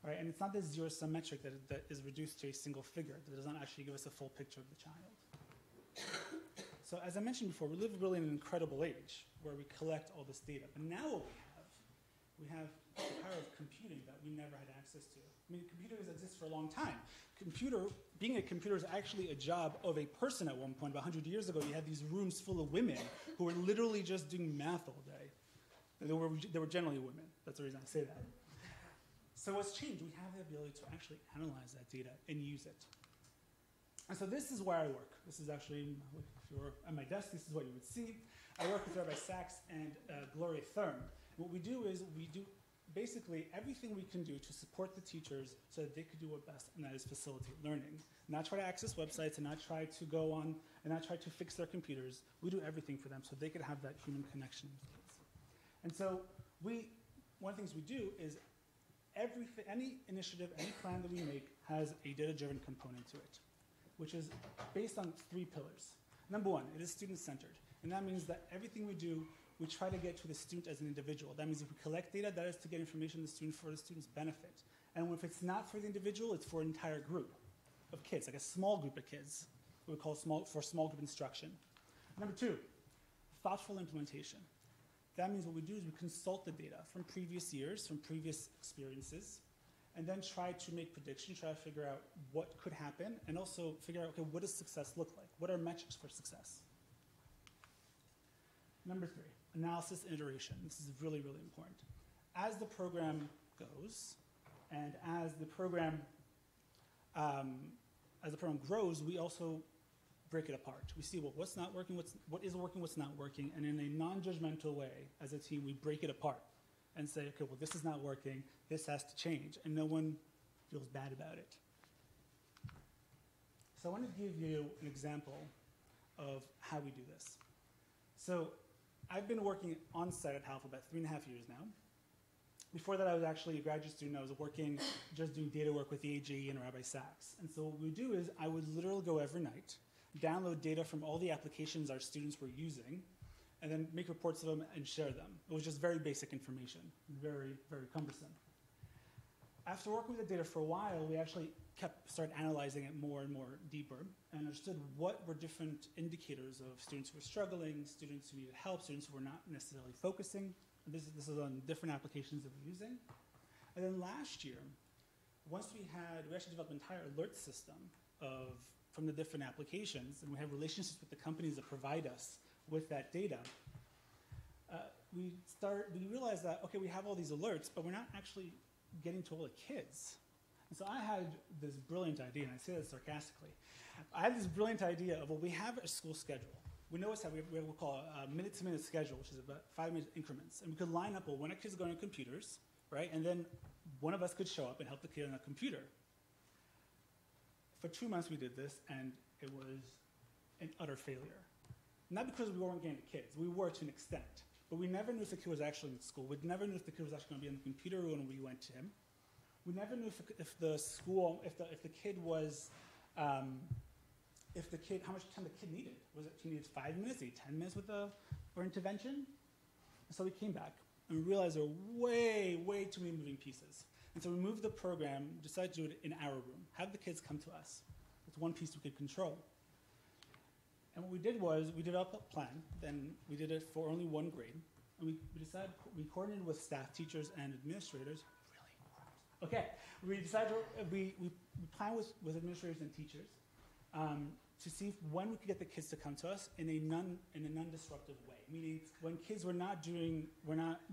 [SPEAKER 5] right? And it's not this zero-sum metric that is reduced to a single figure that does not actually give us a full picture of the child. So as I mentioned before, we live really in an incredible age where we collect all this data. But now what we have the power of computing that we never had access to. I mean, computers exist for a long time. Being a computer is actually a job of a person at one point. About 100 years ago, you had these rooms full of women who were literally just doing math all day. They were generally women. That's the reason I say that. So what's changed? We have the ability to actually analyze that data and use it. And so this is where I work. This is actually, if you were at my desk, this is what you would see. I work with Rabbi Sachs and Gloria Thurm. What we do is we do basically everything we can do to support the teachers so that they could do what best, and that is facilitate learning. Not try to access websites and not try to go on and not try to fix their computers. We do everything for them so they could have that human connection with kids. And so one of the things we do is any initiative, any plan that we make has a data-driven component to it, which is based on 3 pillars. Number 1, it is student-centered. And that means that everything we do, we try to get to the student as an individual. That means if we collect data, that is to get information to the student for the student's benefit. And if it's not for the individual, it's for an entire group of kids, like a small group of kids, what we call small group instruction. Number 2, thoughtful implementation. That means what we do is we consult the data from previous years, from previous experiences, and then try to make predictions, try to figure out what could happen, and also figure out, okay, what does success look like? What are metrics for success? Number 3, analysis and iteration. This is really, really important. As the program goes, and as the program grows, we also break it apart. We see what's not working, what is working, what's not working, and in a non-judgmental way, as a team, we break it apart and say, okay, well, this is not working, this has to change, and no one feels bad about it. So I want to give you an example of how we do this. So I've been working on-site at Halb for about 3.5 years now. Before that, I was actually a graduate student. I was working, just doing data work with the AJE and Rabbi Sachs. And so what we would do is I would literally go every night, download data from all the applications our students were using, and then make reports of them and share them. It was just very basic information, very, very cumbersome. After working with the data for a while, we actually started analyzing it more and more deeper and understood what were different indicators of students who were struggling, students who needed help, students who were not necessarily focusing. This is on different applications that we're using. And then last year, we actually developed an entire alert system from the different applications, and we have relationships with the companies that provide us with that data. We realized that, okay, we have all these alerts, but we're not actually getting to all the kids. And so I had this brilliant idea, and I say this sarcastically. I had this brilliant idea of, well, we have a school schedule. We know we have what we call a minute-to-minute schedule, which is about 5-minute increments. And we could line up, well, when a kid's going on computers, right? And then one of us could show up and help the kid on a computer. For 2 months we did this, and it was an utter failure. Not because we weren't getting the kids. We were to an extent. But we never knew if the kid was actually in school. We never knew if the kid was actually going to be on the computer when we went to him. We never knew if the kid was, how much time the kid needed. Was it he needed 5 minutes, 10 minutes for intervention? So we came back and we realized there were way, way too many moving pieces. And so we moved the program, decided to do it in our room, have the kids come to us. It's one piece we could control. And what we did was we developed a plan, then we did it for only 1 grade. And we coordinated with staff, teachers, and administrators. Okay, we planned with administrators and teachers to see when we could get the kids to come to us in a non-disruptive way, meaning when kids were not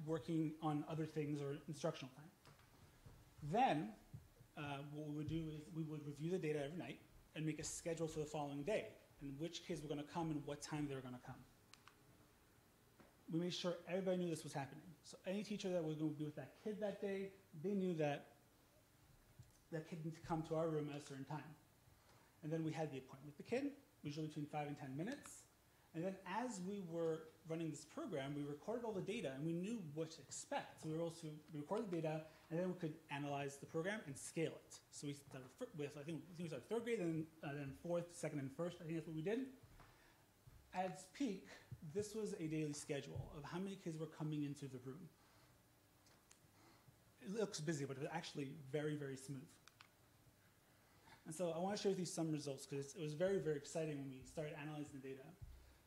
[SPEAKER 5] working on other things or instructional time. Then what we would do is we would review the data every night and make a schedule for the following day and which kids were going to come and what time they were going to come. We made sure everybody knew this was happening. So any teacher that was going to be with that kid that day, they knew that that kid needed to come to our room at a certain time. And then we had the appointment with the kid, usually between 5 and 10 minutes. And then as we were running this program, we recorded all the data and we knew what to expect. So we were able to record the data and then we could analyze the program and scale it. So we started with, I think we started third grade, then fourth, second, and first. I think that's what we did. At its peak, this was a daily schedule of how many kids were coming into the room. It looks busy, but it's actually very, very smooth. And so I want to share with you some results because it was very, very exciting when we started analyzing the data.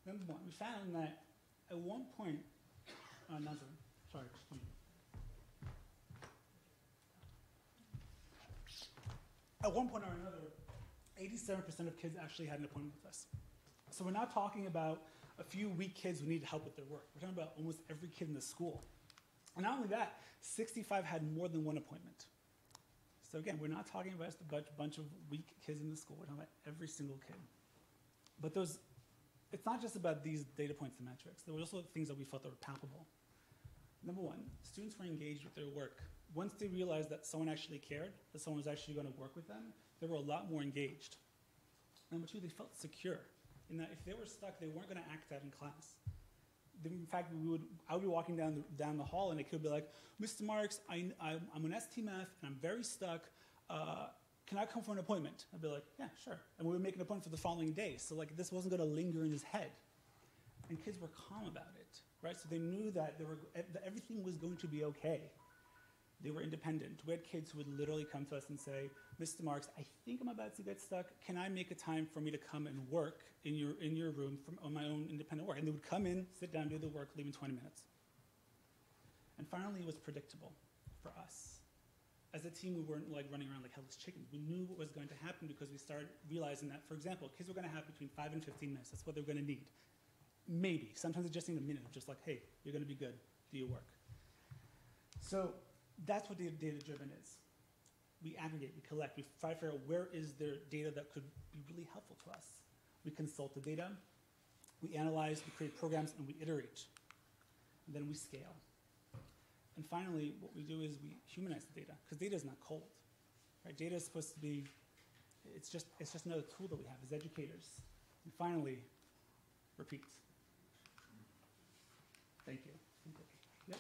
[SPEAKER 5] Number one, we found that at one point, sorry, at one point or another, 87% of kids actually had an appointment with us. So we're not talking about a few weak kids who need help with their work. We're talking about almost every kid in the school. And not only that, 65 had more than one appointment. So again, we're not talking about just a bunch of weak kids in the school. We're talking about every single kid. But it's not just about these data points and metrics. There were also things that we felt that were palpable. Number one, students were engaged with their work. Once they realized that someone actually cared, that someone was actually going to work with them, they were a lot more engaged. Number two, they felt secure in that if they were stuck, they weren't going to act out in class. In fact, I would be walking down the hall and a kid would be like, Mr. Marks, I'm an ST Math and I'm very stuck. Can I come for an appointment? I'd be like, yeah, sure. And we would make an appointment for the following day. So like this wasn't going to linger in his head. And kids were calm about it, right? So they knew that everything was going to be okay. They were independent. We had kids who would literally come to us and say, Mr. Marks, I think I'm about to get stuck. Can I make a time for me to come and work in your room on my own independent work? And they would come in, sit down, do the work, leave in 20 minutes. And finally, it was predictable for us. As a team, we weren't like running around like headless chickens. We knew what was going to happen because we started realizing that, for example, kids were going to have between 5 and 15 minutes. That's what they're going to need. Maybe. Sometimes they just need a minute of just like, hey, you're going to be good. Do your work. So that's what data-driven is. We aggregate, we collect, we try to figure out where is there data that could be really helpful to us. We consult the data, we analyze, we create programs, and we iterate. And then we scale. And finally, what we do is we humanize the data, because data is not cold. Right? Data is supposed to be, it's just another tool that we have as educators. And finally, repeat. Thank you. Yep.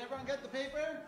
[SPEAKER 6] everyone get the paper?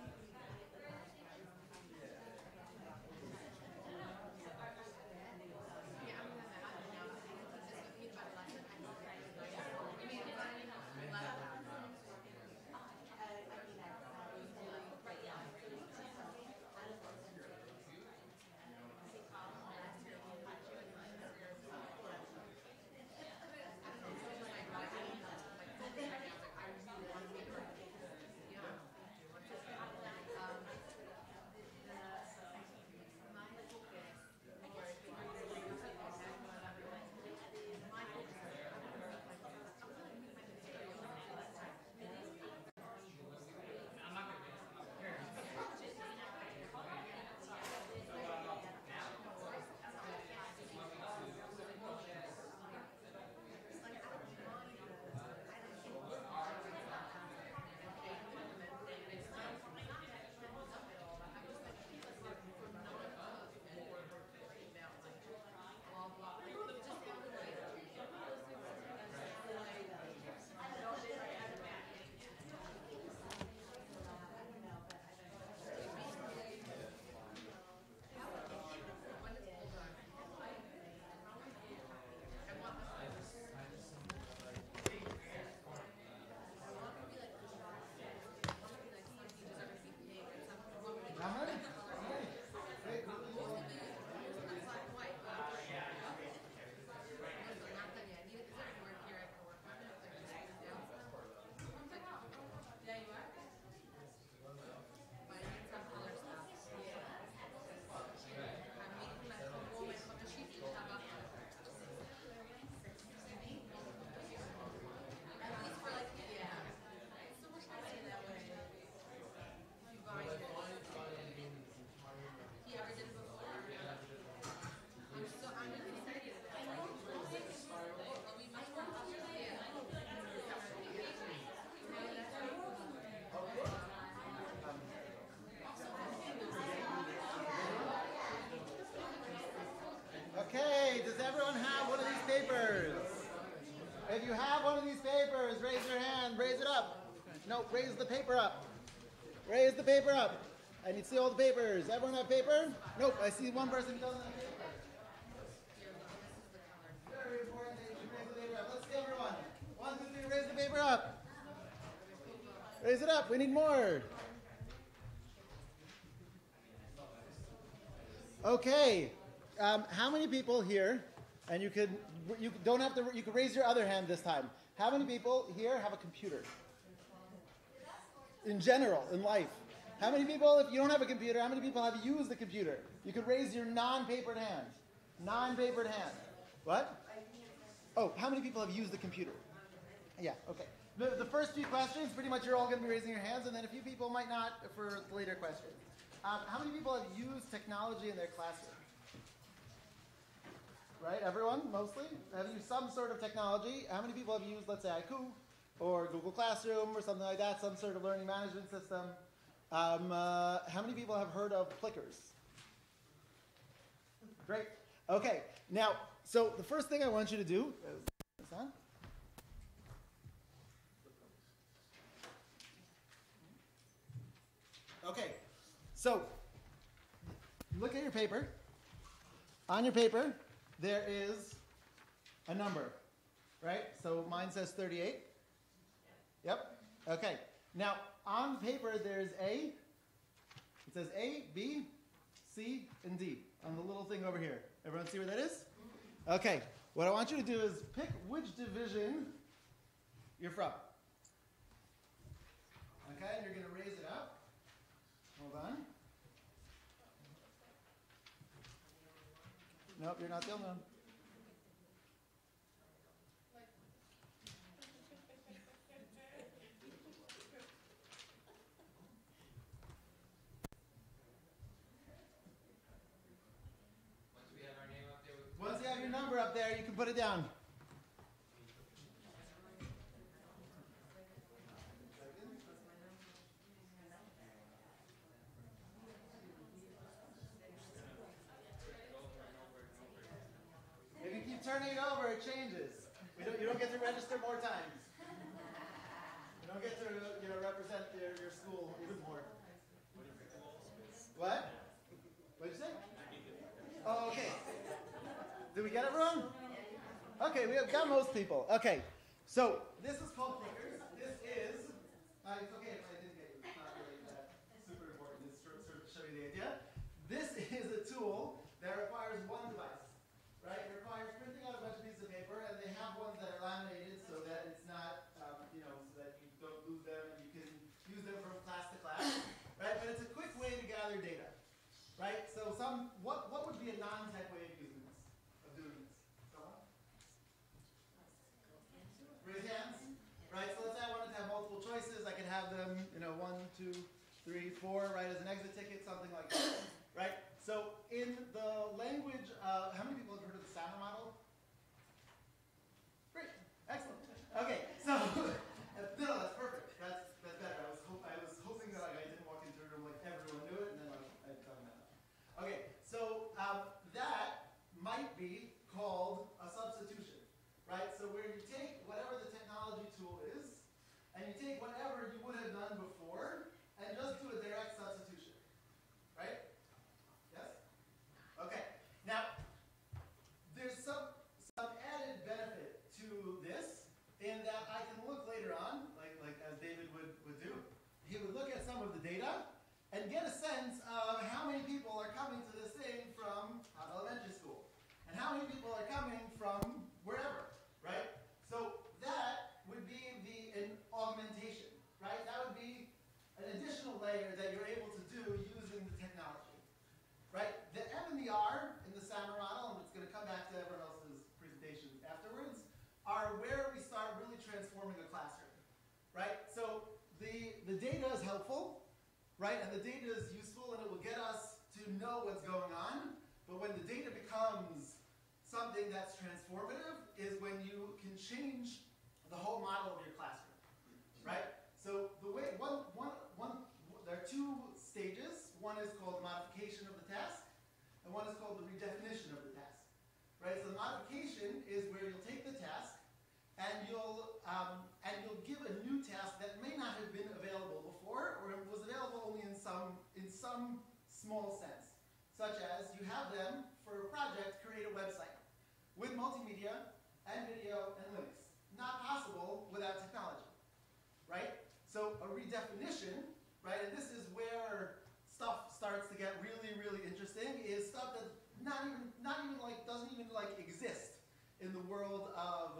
[SPEAKER 6] Okay, does everyone have one of these papers? If you have one of these papers, raise your hand, raise it up. No, raise the paper up. Raise the paper up. I need to see all the papers. Everyone have paper? Nope, I see one person who doesn't have paper. Very important that you raise the paper up. Let's see everyone. 1, 2, 3, raise the paper up. Raise it up, we need more. Okay, how many people here, and you could raise your other hand this time. How many people here have a computer? In general, in life. How many people, if you don't have a computer, how many people have used the computer? You could raise your non-papered hand. Non-papered hand. What? Oh, how many people have used the computer? Yeah, okay. The first few questions, pretty much you're all going to be raising your hands, and then a few people might not for later questions. How many people have used technology in their classroom? Right, everyone, mostly? Have used some sort of technology. How many people have used, let's say, IQ, or Google Classroom, or something like that, some sort of learning management system? How many people have heard of clickers? Great. Okay, now, so the first thing I want you to do is, this on? Okay, so look at your paper. On your paper, there is a number, right? So mine says 38. Yep. Okay. Now, on the paper, there's A. It says A, B, C, and D on the little thing over here. Everyone see where that is? Okay. What I want you to do is pick which division you're from. Okay, and you're going to raise it up. Hold on. Nope, you're not the only one. Once you have your number up there, you can put it down. If you keep turning it over, it changes. You don't get to register more times. You don't get to represent your school get everyone? Okay, we have got most people. Okay, so this is called clickers. This is, it's okay if I didn't get you. It's not really that super important. It's sort of to show you the idea. This is a tool that requires one device, right? It requires printing out a bunch of pieces of paper, and they have ones that are laminated so that it's not, so that you don't lose them and you can use them from class to class, right? But it's a quick way to gather data, right? So what would be a non-tech way of using this, of doing this? Someone? Raise hands, right? So let's say I wanted to have multiple choices. I could have them, 1, 2, 3, 4, right, as an exit ticket, something like that, right? So in the language, how many people have heard of the SAMR model? Great, excellent. Okay, so no, that's perfect. That's better. I was hoping that I didn't walk into a room like everyone knew it, and then I'd done that. Okay, so that might be called a substitution, right? So where you take whatever the technology tool is, and you take whatever you would have done before, and just do a direct substitution, right? Yes? Okay. Now, there's some added benefit to this in that I can look later on, like as David would do. He would look at some of the data and get a sense of how many people are coming to this thing from elementary school, and how many people are coming from wherever, right? So that would be an augmentation, right? That would be an additional layer that you're able to do using the technology, right? The M and the R in the SAMR model, and it's going to come back to everyone else's presentation afterwards, are where we start really transforming a classroom, right? So the data is helpful, right? And the data is useful, and it will get us to know what's going on. But when the data becomes something that's transformative is when you can change the whole model of your classroom, right? So the way there are two stages. One is called modification of the task, and one is called the redefinition of the task, right? So the modification is where you'll take the task and you'll give a new task that may not have been available before, or it was available only in some small sense, such as you have them for a project create a website with multimedia and video and links. Not possible without technology, right? So a redefinition, right, and this is where stuff starts to get really, really interesting, is stuff that doesn't even exist in the world of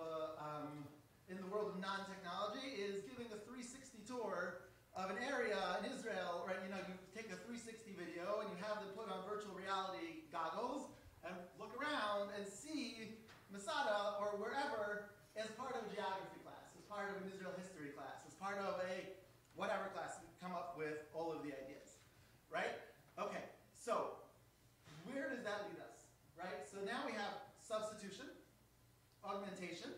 [SPEAKER 6] non-technology, is giving a 360 tour of an area in Israel, right? You take a 360 video and you have them put on virtual reality goggles and look around and see Masada or wherever as part of a geography class, as part of an Israel history class, as part of a whatever class, and come up with all of the ideas, right? Okay, so where does that lead us, right? So now we have substitution, augmentation.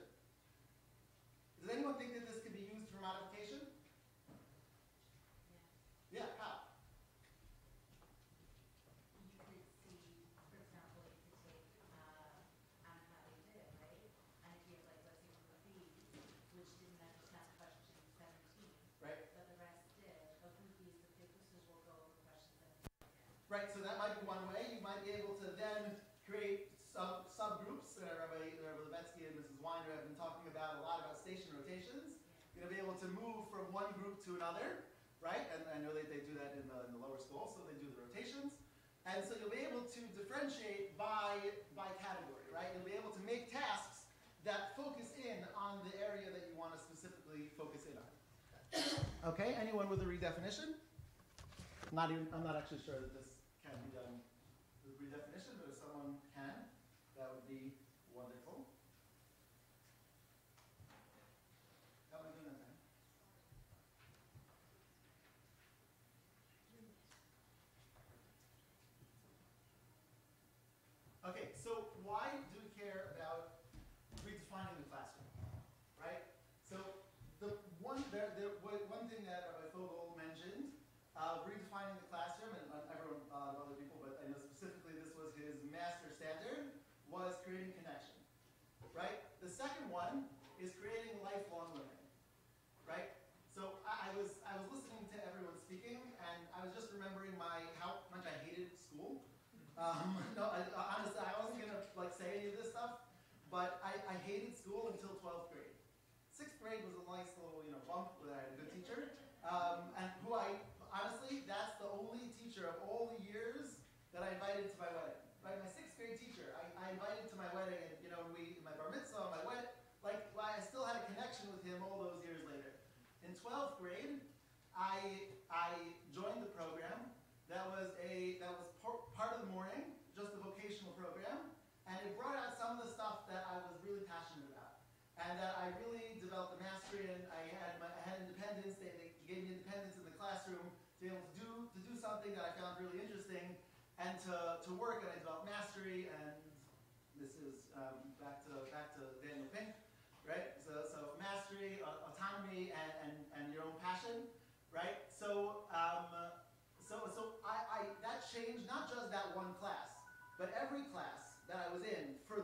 [SPEAKER 6] Does anyone think that this could be used for modification? Yeah, how?
[SPEAKER 7] You could see, for example, you could take how they did it, right? And if you have, let's say, from the B's, which didn't understand question 17,
[SPEAKER 6] Right.
[SPEAKER 7] but the rest did, but with these, the boosters will go over question 17 again.
[SPEAKER 6] Right, so that might be one way. You might be able to then create subgroups. Rabbi Levetsky and Mrs. Winder have been talking about a lot about station rotations. You're going to be able to move from one group to another, right? And I know they do that in the lower school, so they do the rotations. And so you'll be able to differentiate by category, right? You'll be able to make tasks that focus in on the area that you want to specifically focus in on. Okay, anyone with a redefinition? I'm not actually sure that this can be done with redefinition, but if someone can, that would be wonderful. How am I doing that? Okay, so why do we care about redefining the classroom, right? So the one thing that Rabbi Fogel mentioned, redefining the classroom, and everyone, other people, but I know specifically this was his master standard, was creating connection, right? The second one is creating lifelong learning, right? So I was listening to everyone speaking, and I was just remembering how much I hated school. No, honestly, I wasn't gonna say any of this stuff, but I hated school until 12th grade. 6th grade was a nice little, bump where I had a good teacher, and who honestly, that's the only teacher of all the years that I invited to my wedding. Right, my 6th grade teacher, I invited to my wedding, and my bar mitzvah, my wedding, I still had a connection with him all those years later. In 12th grade, I joined the program. That was part of the morning, just a vocational program, and it brought out some of the stuff that I was really passionate about, and that I really developed the mastery. And I had independence. They gave me independence in the classroom to be able to do something that I found really interesting, and to work. And I developed mastery. And this is back to Daniel Pink, right? So mastery, autonomy, and your own passion, right? So that changed not just that one class, but every class that I was in. For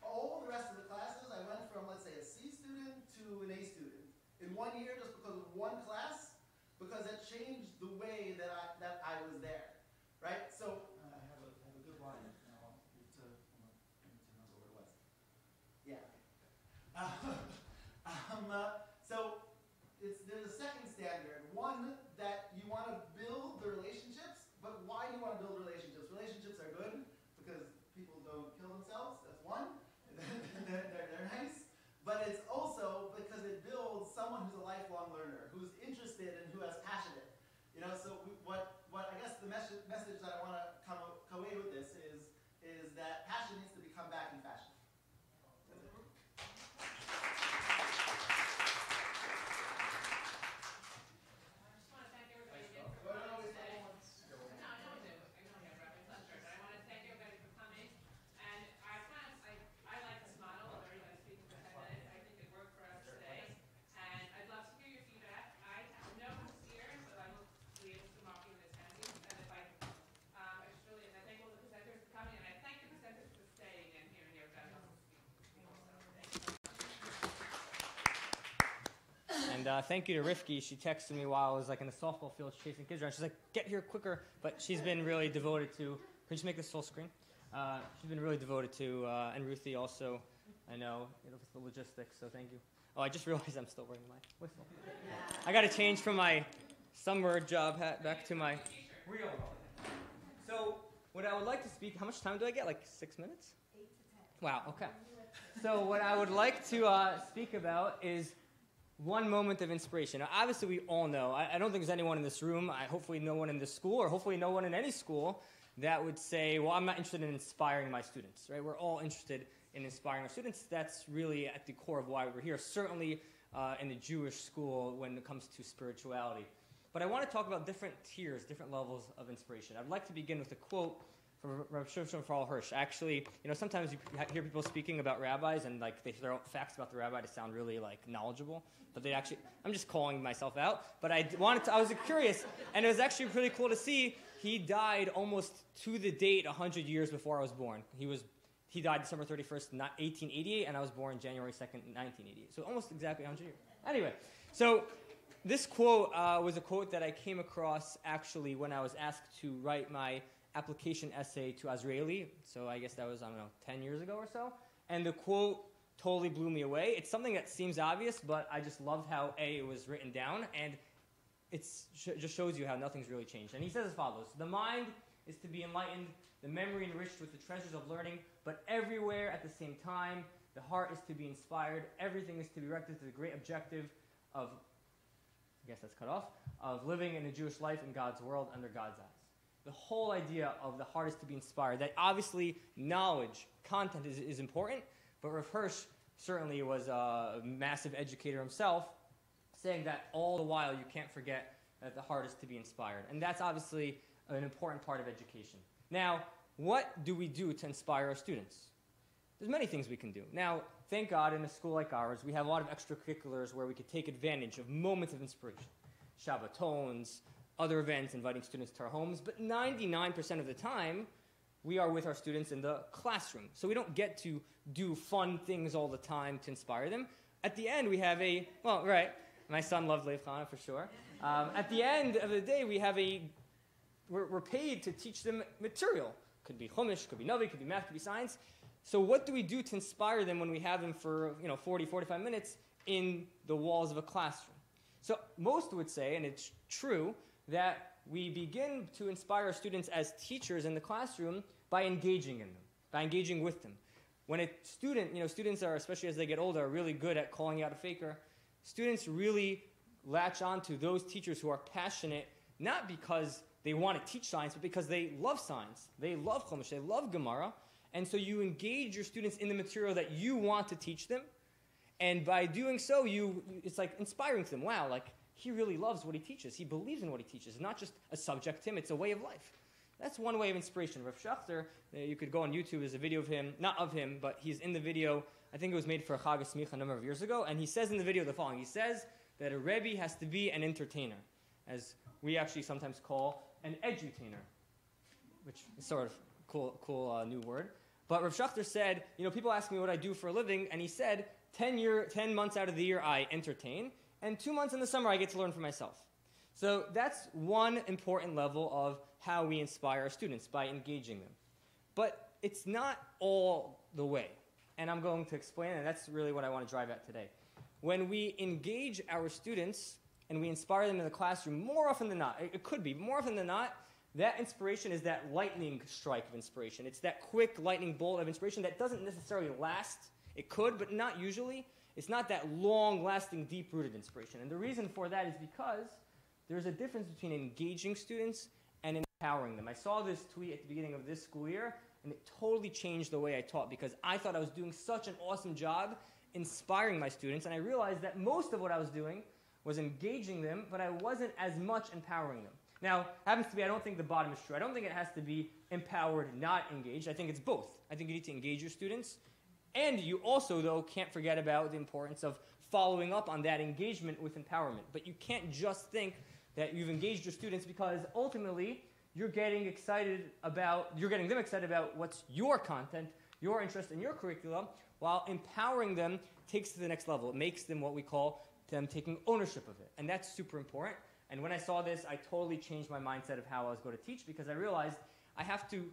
[SPEAKER 6] all the rest of the classes, I went from, let's say, a C student to an A student in 1 year, just because of one class, because it changed the way that I was there, right? So I have a good line. Now I need to remember what it was. Yeah. So there's a second standard. One, that you want to build the relationships, but why do you want to build relationships? Relationships are good because people don't kill themselves. That's one. They're nice. But it's also because it builds someone who's a lifelong learner, who's interested and who has passion. So what I guess the message that I want to come away with this is that passion needs to become back in fashion.
[SPEAKER 8] And thank you to Rifki. She texted me while I was in the softball field chasing kids around. She's like, get here quicker. But she's been really devoted to, can you just make this full screen? She's been really devoted to, and Ruthie also, I know, the logistics, so thank you. Oh, I just realized I'm still wearing my whistle. I got to change from my summer job hat back to my real one. So what I would like to speak, how much time do I get? 6 minutes?
[SPEAKER 7] 8 to 10.
[SPEAKER 8] Wow, okay. So what I would like to speak about is one moment of inspiration. Now, obviously, we all know, I don't think there's anyone in this room, hopefully no one in this school, or hopefully no one in any school, that would say, well, I'm not interested in inspiring my students, right? We're all interested in inspiring our students. That's really at the core of why we're here, certainly in the Jewish school when it comes to spirituality. But I want to talk about different tiers, different levels of inspiration. I'd like to begin with a quote from Rav Shimshon Farl Hirsch. Actually, sometimes you hear people speaking about rabbis and they throw out facts about the rabbi to sound really knowledgeable, but they actually, I'm just calling myself out, but I was curious, and it was actually pretty cool to see he died almost to the date 100 years before I was born. He died December 31st, 1888, and I was born January 2nd, 1988. So almost exactly 100 years. Anyway, so this quote was a quote that I came across actually when I was asked to write my application essay to Azraeli. So I guess that was, 10 years ago or so. And the quote totally blew me away. It's something that seems obvious, but I just loved how, it was written down. And it just shows you how nothing's really changed. And he says as follows: the mind is to be enlightened, the memory enriched with the treasures of learning, but everywhere at the same time, the heart is to be inspired. Everything is to be directed to the great objective of, I guess that's cut off, of living in a Jewish life in God's world under God's eyes. The whole idea of the heart is to be inspired. That obviously knowledge, content is important, but Rav Hirsch certainly was a massive educator himself, saying that all the while you can't forget that the heart is to be inspired. And that's obviously an important part of education. Now, what do we do to inspire our students? There's many things we can do. Now, thank God in a school like ours, we have a lot of extracurriculars where we could take advantage of moments of inspiration. Shabbatons, other events, inviting students to our homes, but 99% of the time, we are with our students in the classroom. So we don't get to do fun things all the time to inspire them. At the end, we have my son loved Lev Chana for sure. At the end of the day, we're paid to teach them material. could be Chumash, could be Navi, could be math, could be science. So what do we do to inspire them when we have them for 40, 45 minutes in the walls of a classroom? So most would say, and it's true, that we begin to inspire our students as teachers in the classroom by engaging in them, by engaging with them. When a student, students are, especially as they get older, are really good at calling out a faker. Students really latch on to those teachers who are passionate, not because they want to teach science, but because they love science. They love Chumash, they love Gemara. And so you engage your students in the material that you want to teach them. And by doing so, it's like inspiring to them. Wow, like he really loves what he teaches. He believes in what he teaches. It's not just a subject to him, it's a way of life. That's one way of inspiration. Rav Schachter, you could go on YouTube, there's a video of him, not of him, but he's in the video. I think it was made for Chag HaSmicha a number of years ago. And he says in the video the following. He says that a Rebbe has to be an entertainer, as we actually sometimes call an edutainer, which is sort of cool new word. But Rav Schachter said, people ask me what I do for a living, and he said, 10 months out of the year I entertain, and 2 months in the summer I get to learn for myself. So that's one important level of how we inspire our students, by engaging them. But it's not all the way, and I'm going to explain, and that's really what I want to drive at today. When we engage our students and we inspire them in the classroom, more often than not, it could be, but more often than not, that inspiration is that lightning strike of inspiration. It's that quick lightning bolt of inspiration that doesn't necessarily last. It could, but not usually. It's not that long-lasting, deep-rooted inspiration. And the reason for that is because there's a difference between engaging students and empowering them. I saw this tweet at the beginning of this school year, and it totally changed the way I taught because I thought I was doing such an awesome job inspiring my students, and I realized that most of what I was doing was engaging them, but I wasn't as much empowering them. Now, happens to be, I don't think the bottom is true. I don't think it has to be empowered, not engaged. I think it's both. I think you need to engage your students. And you also, though, can't forget about the importance of following up on that engagement with empowerment. But you can't just think that you've engaged your students because ultimately you're getting them excited about what's your content, your interest, and your curriculum, while empowering them takes to the next level. It makes them what we call them taking ownership of it. And that's super important. And when I saw this, I totally changed my mindset of how I was going to teach because I realized I have to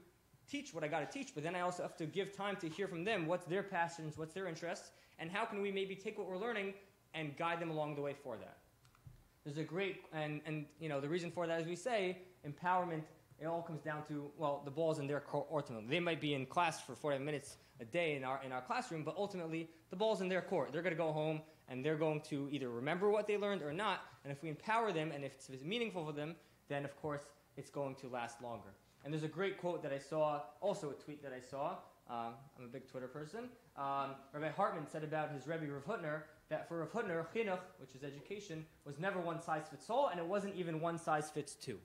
[SPEAKER 8] teach what I got to teach, but then I also have to give time to hear from them what's their passions, what's their interests, and how can we maybe take what we're learning and guide them along the way for that. There's a great, and the reason for that, as we say, empowerment, it all comes down to, well, the ball's in their court ultimately. They might be in class for 40 minutes a day in our classroom, but ultimately the ball's in their court. They're going to go home and they're going to either remember what they learned or not, and if we empower them and if it's meaningful for them, then of course it's going to last longer. And there's a great quote that I saw, also a tweet that I saw. I'm a big Twitter person. Rabbi Hartman said about his Rebbe Rav Hutner that for Rav Hutner, chinuch, which is education, was never one size fits all, and it wasn't even one size fits two.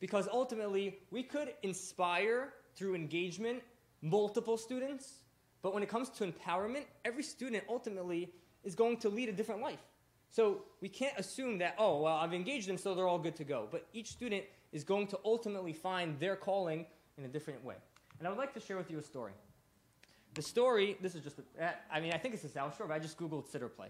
[SPEAKER 8] Because ultimately, we could inspire through engagement multiple students, but when it comes to empowerment, every student ultimately is going to lead a different life. So we can't assume that, oh, well, I've engaged them, so they're all good to go. But each student is going to ultimately find their calling in a different way. And I would like to share with you a story. The story, this is just, I think it's a South Shore, but I just Googled sitter play.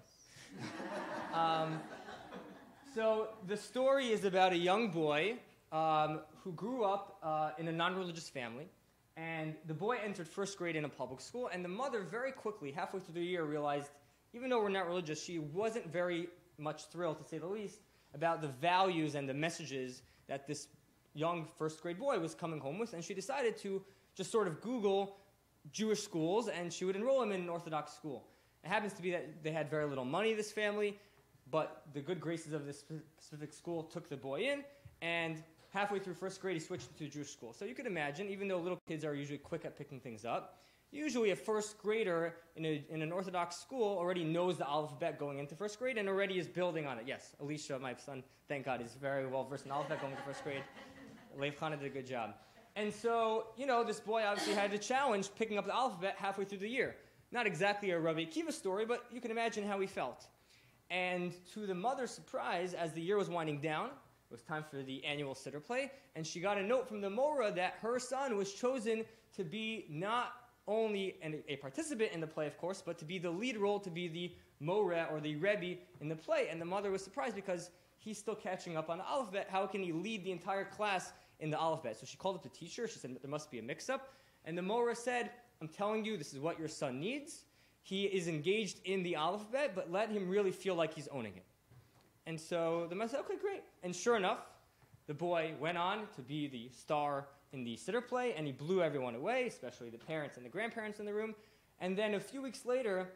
[SPEAKER 8] So the story is about a young boy who grew up in a non-religious family. And the boy entered first grade in a public school, and the mother very quickly, halfway through the year, realized, even though we're not religious, she wasn't very much thrilled, to say the least, about the values and the messages that this young first grade boy was coming home with, and she decided to just sort of Google Jewish schools, and she would enroll him in an Orthodox school. It happens to be that they had very little money, this family, but the good graces of this specific school took the boy in, and halfway through first grade, he switched to a Jewish school. So you could imagine, even though little kids are usually quick at picking things up, usually a first grader in an Orthodox school already knows the alphabet going into first grade and already is building on it. Yes, Alicia, my son, thank God, is very well versed in alphabet going into first grade. Leif Chana did a good job. And so, this boy obviously had a challenge picking up the alphabet halfway through the year. Not exactly a Rabbi Akiva story, but you can imagine how he felt. And to the mother's surprise, as the year was winding down, it was time for the annual sitter play, and she got a note from the Mora that her son was chosen to be not only a participant in the play, of course, but to be the lead role, to be the Mora or the Rebbe in the play. And the mother was surprised because he's still catching up on the alphabet. How can he lead the entire class in the alphabet. So she called up the teacher. She said there must be a mix-up. And the Mora said, I'm telling you, this is what your son needs. He is engaged in the alphabet, but let him really feel like he's owning it. And so the mother said, okay, great. And sure enough, the boy went on to be the star in the sitter play, and he blew everyone away, especially the parents and the grandparents in the room. And then a few weeks later,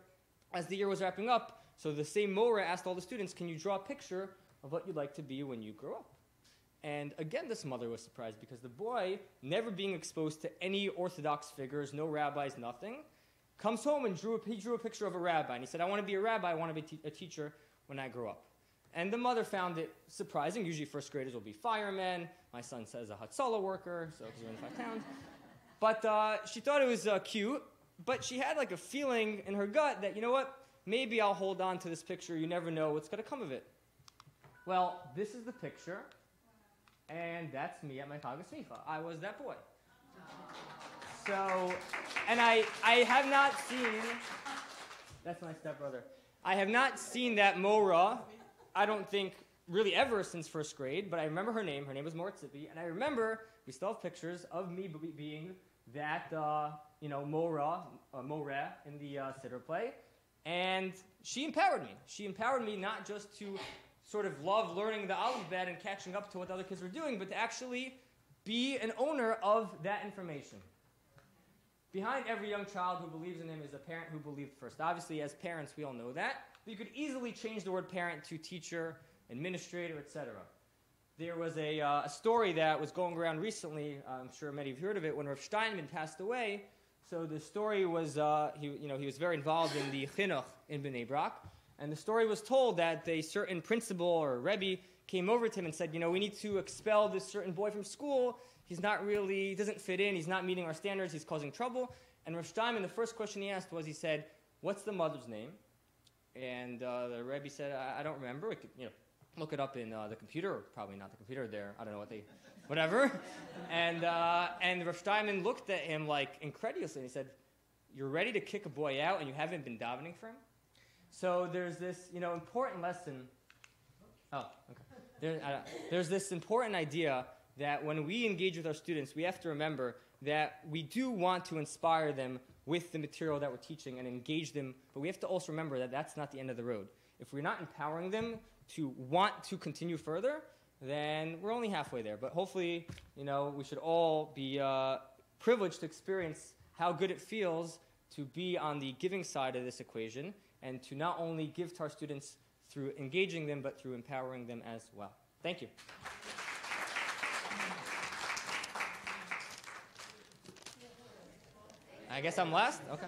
[SPEAKER 8] as the year was wrapping up, so the same Mora asked all the students, can you draw a picture of what you'd like to be when you grow up? And again, this mother was surprised because the boy, never being exposed to any Orthodox figures, no rabbis, nothing, comes home and he drew a picture of a rabbi. And he said, I want to be a rabbi, I want to be a teacher when I grow up. And the mother found it surprising. Usually first graders will be firemen. My son says a Hatzalah worker, so because we're in 5 towns. But she thought it was cute, but she had like a feeling in her gut that, you know what, maybe I'll hold on to this picture. You never know what's going to come of it. Well, this is the picture. And that's me at my Chag Smicha. I was that boy. So, and I have not seen, that's my stepbrother. I have not seen that Mora, I don't think, really ever since first grade, but I remember her name. Her name was Mora Tzipi, and I remember we still have pictures of me being that, Mora in the sitter play. And she empowered me. She empowered me not just to sort of love learning the alphabet and catching up to what the other kids were doing, but to actually be an owner of that information. Behind every young child who believes in him is a parent who believed first. Obviously, as parents, we all know that. But you could easily change the word parent to teacher, administrator, etc. There was a story that was going around recently. I'm sure many of you heard of it. When Rav Steinman passed away, so the story was he was very involved in the chinuch in Bnei Brak. And the story was told that a certain principal or rebbe came over to him and said, we need to expel this certain boy from school. He doesn't fit in. He's not meeting our standards. He's causing trouble. And Rav Steinman, the first question he asked was, he said, what's the mother's name? And the rebbe said, I don't remember. We could, look it up in the computer, or probably not the computer there. I don't know whatever. And Rav Steinman looked at him like incredulously and he said, you're ready to kick a boy out and you haven't been davening for him? So there's this, important lesson. Oh, okay. There's this important idea that when we engage with our students, we have to remember that we do want to inspire them with the material that we're teaching and engage them, but we have to also remember that that's not the end of the road. If we're not empowering them to want to continue further, then we're only halfway there. But hopefully, we should all be privileged to experience how good it feels to be on the giving side of this equation, and to not only give to our students through engaging them, but through empowering them as well. Thank you. I guess I'm last? Okay.